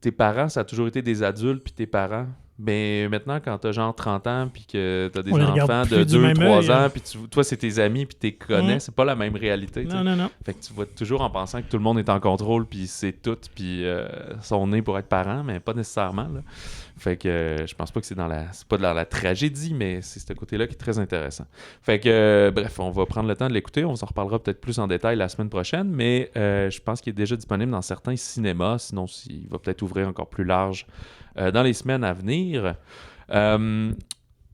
tes parents, ça a toujours été des adultes, puis tes parents... Mais maintenant, quand t'as genre 30 ans puis que t'as des enfants de 2-3 ans, puis toi, c'est tes amis puis t'es connais, c'est pas la même réalité. Non. Fait que tu vas toujours en pensant que tout le monde est en contrôle puis c'est tout, puis sont nés pour être parents, mais pas nécessairement. Là. Fait que je pense pas que c'est pas dans la tragédie, mais c'est ce côté-là qui est très intéressant. Fait que, bref, on va prendre le temps de l'écouter. On s'en reparlera peut-être plus en détail la semaine prochaine, mais je pense qu'il est déjà disponible dans certains cinémas. Sinon, il va peut-être ouvrir encore plus large dans les semaines à venir.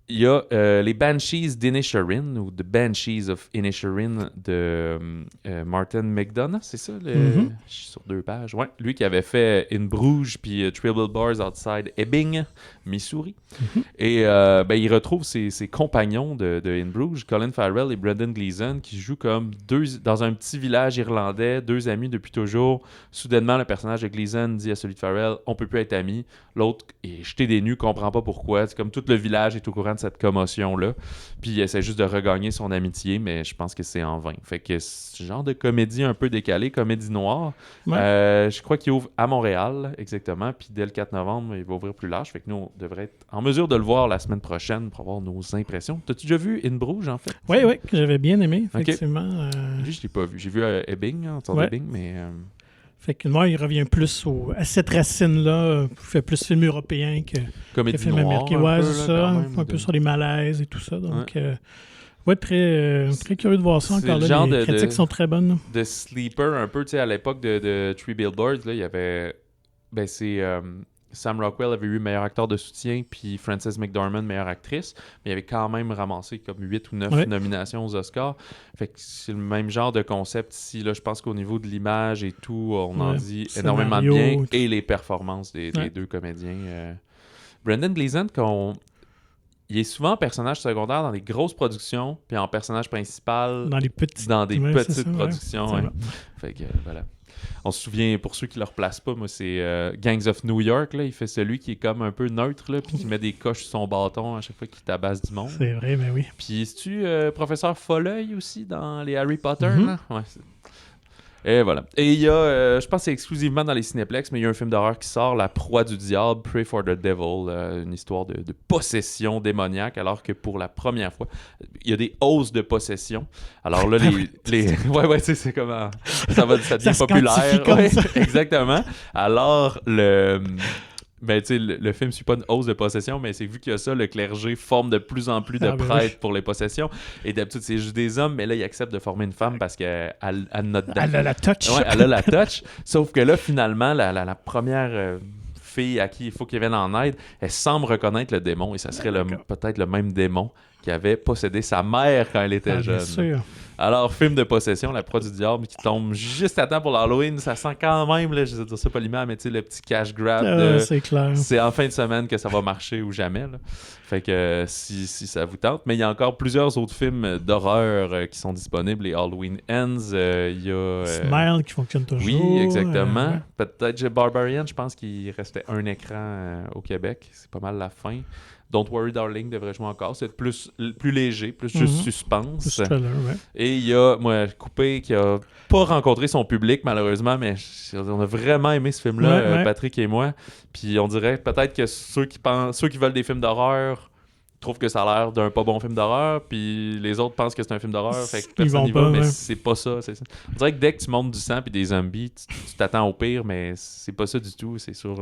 Il y a les Banshees d'Inisherin, ou The Banshees of Inisherin de Martin McDonagh, c'est ça? Je suis sur 2 pages. Ouais, lui qui avait fait In Bruges puis Triple Bars Outside Ebbing, Missouri. Et il retrouve ses compagnons de In Bruges, Colin Farrell et Brendan Gleeson, qui jouent comme dans un petit village irlandais, 2 amis depuis toujours. Soudainement, le personnage de Gleeson dit à celui de Farrell, on peut plus être amis. L'autre est jeté des nues, comprend pas pourquoi. C'est comme tout le village est au courant de cette commotion-là. Puis il essaie juste de regagner son amitié, mais je pense que c'est en vain. Fait que ce genre de comédie un peu décalée, comédie noire, je crois qu'il ouvre à Montréal, exactement. Puis dès le 4 novembre, il va ouvrir plus large. Fait que nous, on devrait être en mesure de le voir la semaine prochaine pour avoir nos impressions. T'as-tu déjà vu In Bruges, en fait? Oui, que j'avais bien aimé, effectivement. Lui, je l'ai pas vu. J'ai vu Ebbing, en sorte d'Ebbing, mais... Fait que moi, il revient plus à cette racine-là. Il fait plus film européen que film américain. Ouais, c'est ça. Un peu sur les malaises et tout ça. Donc, très curieux de voir ça encore. Là, les critiques sont très bonnes. De Sleeper, un peu, tu sais, à l'époque de Three Billboards, là, il y avait... Sam Rockwell avait eu meilleur acteur de soutien, puis Frances McDormand, meilleure actrice. Mais il avait quand même ramassé comme 8 ou 9 nominations aux Oscars. Fait que c'est le même genre de concept ici. Là, je pense qu'au niveau de l'image et tout, on en dit énormément de bien. Et les performances des 2 comédiens. Brendan Gleeson, il est souvent en personnage secondaire dans les grosses productions, puis en personnage principal dans des petites productions. Fait que voilà. On se souvient, pour ceux qui ne le replacent pas, moi, c'est Gangs of New York. Là, il fait celui qui est comme un peu neutre, puis qui met des coches sur son bâton à chaque fois qu'il tabasse du monde. C'est vrai, mais oui. Puis, est-tu professeur Folleuil aussi dans les Harry Potter? Là? Ouais, Et voilà. Et il y a, je pense que c'est exclusivement dans les cinéplex, mais il y a un film d'horreur qui sort, La Proie du Diable, Pray for the Devil, une histoire de possession démoniaque, alors que pour la première fois, il y a des hausses de possession. Alors là, ouais, tu sais, c'est comment ça devient populaire. Ouais, exactement. Alors, ben, tu sais, le film suit pas une hausse de possession, mais c'est vu qu'il y a ça, le clergé forme de plus en plus de prêtres pour les possessions. Et d'habitude, c'est juste des hommes, mais là, ils acceptent de former une femme parce qu'elle a la touch. Ouais, elle a la touch. Sauf que là, finalement, la première fille à qui il faut qu'elle vienne en aide, elle semble reconnaître le démon, et ça serait peut-être le même démon qui avait possédé sa mère quand elle était jeune. Bien sûr. Alors, film de possession, La Proie du Diable, qui tombe juste à temps pour l'Halloween, ça sent quand même, là, je vais dire ça poliment, mais tu sais, le petit cash grab. C'est clair. C'est en fin de semaine que ça va marcher ou jamais. Là. Fait que si ça vous tente. Mais il y a encore plusieurs autres films d'horreur qui sont disponibles. Les Halloween Ends, il y a... Smile qui fonctionne toujours. Oui, exactement. Peut-être Barbarian, je pense qu'il restait un écran au Québec. C'est pas mal la fin. Don't Worry Darling devrait jouer encore. C'est plus léger, plus juste suspense. Et il y a, Coupé, qui a pas rencontré son public, malheureusement, mais on a vraiment aimé ce film-là, Patrick et moi. Puis on dirait peut-être que ceux qui veulent des films d'horreur trouvent que ça a l'air d'un pas bon film d'horreur, puis les autres pensent que c'est un film d'horreur, fait que personne n'y va, mais c'est pas ça. On dirait que dès que tu montes du sang puis des zombies, tu t'attends au pire, mais c'est pas ça du tout. C'est sur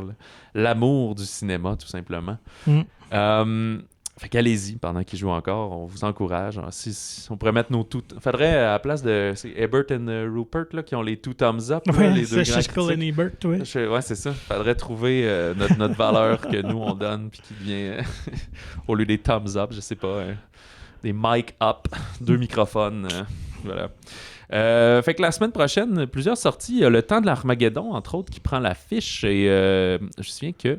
l'amour du cinéma, tout simplement. Fait qu'allez-y pendant qu'il joue encore, on vous encourage. Si on pourrait mettre nos tout... Faudrait à la place de... C'est Ebert et Rupert là, qui ont les two thumbs up. Ouais, les deux c'est Shishkel et Ebert, ouais, c'est ça. Faudrait trouver notre valeur que nous on donne puis qui devient au lieu des thumbs up, je sais pas, des mic up, 2 microphones. Voilà. Fait que la semaine prochaine, plusieurs sorties. Il y a Le Temps de l'Armageddon, entre autres, qui prend l'affiche. Et je me souviens que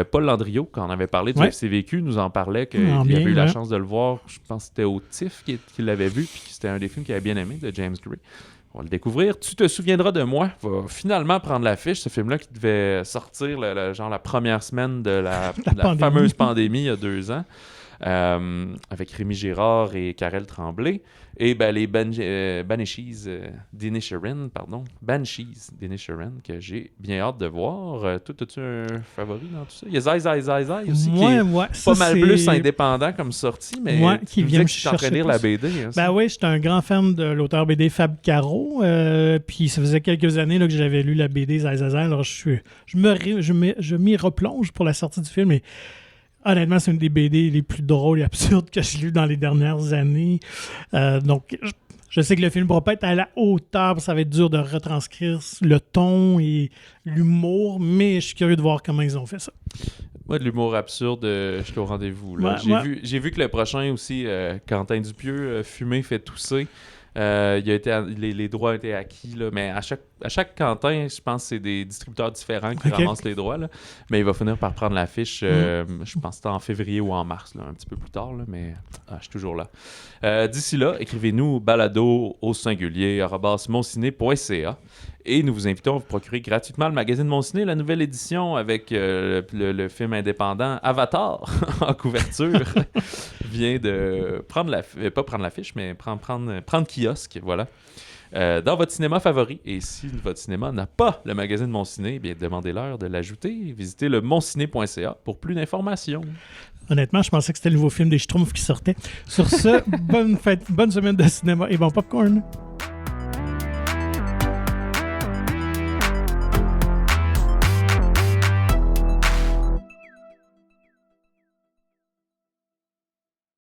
Paul Landriot, quand on avait parlé du FCVQ, nous en parlait qu'il avait eu la chance de le voir. Je pense que c'était au TIFF qu'il l'avait vu, puis que c'était un des films qu'il avait bien aimé, de James Gray. On va le découvrir. Tu te souviendras de moi va finalement prendre l'affiche. Ce film-là qui devait sortir la première semaine de la fameuse pandémie il y a 2 ans. Avec Rémi Girard et Karel Tremblay. Et les Banshees d'Inisherin, que j'ai bien hâte de voir. Toi, as-tu un favori dans tout ça? Il y a Zai aussi, qui est pas mal plus indépendant comme sortie, mais qui vient me chercher lire la BD. Hein, oui, j'étais un grand fan de l'auteur BD Fab Caro, puis ça faisait quelques années là, que j'avais lu la BD Zai. Alors je m'y replonge pour la sortie du film, et honnêtement, c'est une des BD les plus drôles et absurdes que j'ai lues dans les dernières années. Donc, je sais que le film ne pourra pas être à la hauteur, ça va être dur de retranscrire le ton et l'humour, mais je suis curieux de voir comment ils ont fait ça. Moi, de l'humour absurde, je suis au rendez-vous. Là. J'ai vu que le prochain aussi, Quentin Dupieux, Fumé fait tousser. Les droits ont été acquis, là, mais à chaque Quentin, je pense que c'est des distributeurs différents qui ramassent les droits, là, mais il va finir par prendre l'affiche, je pense que c'était en février ou en mars, là, un petit peu plus tard, là, mais je suis toujours là. D'ici là, écrivez-nous balado au singulier @monciné.ca et nous vous invitons à vous procurer gratuitement le magazine Mon Ciné, la nouvelle édition avec le film indépendant Avatar en couverture vient de prendre pas prendre l'affiche, mais prendre kiosque, voilà. Dans votre cinéma favori. Et si votre cinéma n'a pas le magazine Mon Ciné, bien demandez-leur de l'ajouter. Visitez le monciné.ca pour plus d'informations. Honnêtement, je pensais que c'était le nouveau film des Schtroumpfs qui sortait. Sur ce, bonne semaine de cinéma et bon popcorn.